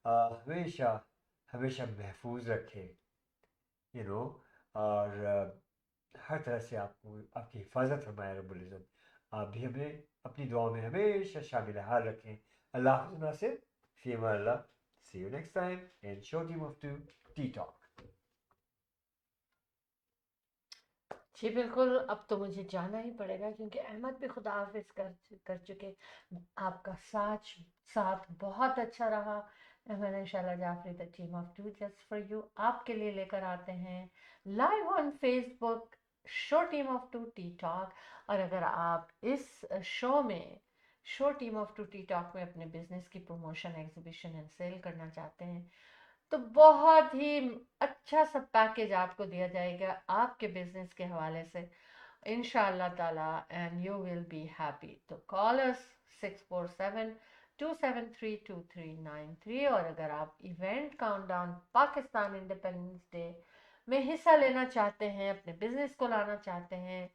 Speaker 2: हमेशा हमेशा महफूज रखे, यू नो, और हर तरह से आपको आपकी हिफाजत फरमाए रब्बुल इज़्ज़त। आप भी हमें अपनी दुआओं में हमेशा शामिल हाल रखें। अल्लाह हाफ़िज़ नासिर, फ़ी अमान अल्लाह। See you next time in show team of to T talk.
Speaker 1: जी बिल्कुल, अब तो मुझे जाना ही पड़ेगा क्योंकि अहमद भी खुदा हाफिज कर चुके। आपका साथ बहुत अच्छा रहा। अहमद इंशाल्लाह Jafri, the team of two just for you, आपके लिए लेकर आते हैं live on Facebook show team of to T talk. और अगर आप इस show team of to T talk में अपने बिजनेस की प्रमोशन, एग्जीबिशन एंड सेल करना चाहते हैं, तो बहुत ही अच्छा सा पैकेज आपको दिया जाएगा आपके बिजनेस के हवाले से, इंशाल्लाह ताला, and you will be happy. तो कॉल अस 647-273-2393। और अगर आप event countdown Pakistan independence day में हिस्सा लेना चाहते हैं, अपने बिजनेस को लाना चाहते हैं,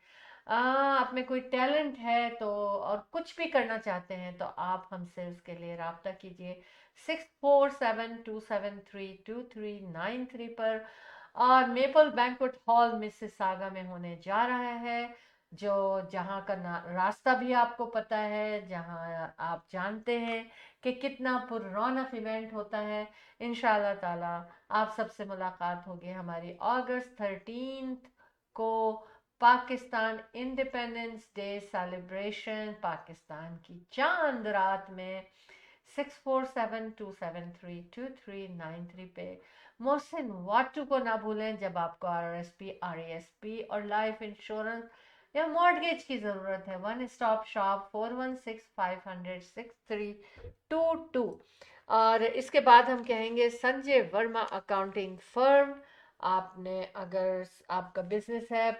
Speaker 1: आप में कोई टैलेंट है तो, और कुछ भी करना चाहते हैं, तो आप हमसे उसके लिए रब्ता कीजिए 647-273-2393 पर। और मेपल बैंक्वेट हॉल मिसिसागा में होने जा रहा है, जहाँ का रास्ता भी आपको पता है, जहाँ आप जानते हैं कि कितना पुररौनक इवेंट होता है। इंशाल्लाह ताला आप सबसे मुलाकात होगी हमारी अगस्त 13 को Pakistan independence day celebration, Pakistan की चांद रात में 6472732393 पे मोहसिन वाटू को ना भूलें। जब आपको RRSP, RASP और लाइफ इंश्योरेंस या मॉर्गेज की ज़रूरत है, वन स्टॉप शॉप 4165006322। और इसके बाद हम कहेंगे संजय वर्मा अकाउंटिंग फर्म। आपने अगर आपका बिजनेस है,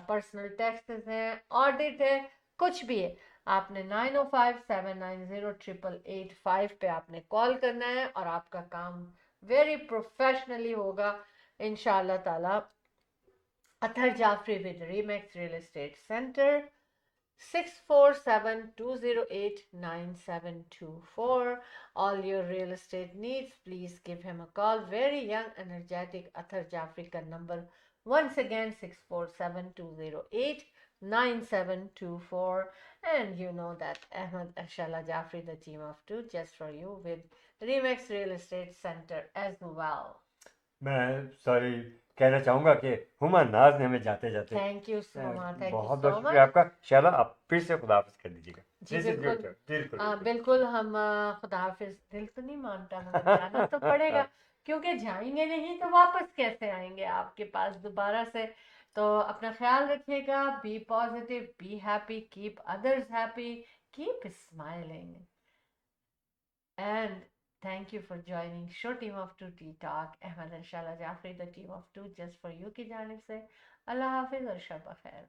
Speaker 1: पर्सनल टैक्सेस है, ऑडिट है, कुछ भी है, आपने 9057908885 पे आपने कॉल करना है और आपका काम वेरी प्रोफेशनली होगा इंशाल्लाह ताला। Athar Jafri with Remax real estate centre, 6472089724. All your real estate needs, please give him a call. Very young, energetic Athar Jafri ka number. Once again, 6472089724. And you know that Ahmed Ashala Jafri, the team of two, just for you with Remax Real Estate Center as well.
Speaker 2: मैं sorry कहना चाहूंगा कि हुमा नाज ने हमें जाते जाते
Speaker 1: Thank you so much. Thank you
Speaker 2: बहुत
Speaker 1: so
Speaker 2: बहुत
Speaker 1: much.
Speaker 2: शुक्रिया आपका। शाला आप फिर से खुदाफिज कर दीजिएगा।
Speaker 1: जी
Speaker 2: This is your
Speaker 1: बिल्कुल।
Speaker 2: turn. बिल्कुल
Speaker 1: बिल्कुल हम खुदा हाफिज। दिल तो नहीं मानता, मगर जाना तो पड़ेगा, क्योंकि जाएंगे नहीं तो वापस कैसे आएंगे आपके पास दोबारा से। तो अपना ख्याल रखिएगा, be positive, be happy, keep others happy, keep smiling, and thank you for joining show team of to T talk. Ahmad अंशाला Jafri, the team of two just for you की जानिब से अल्लाह हाफिज और शब खैर।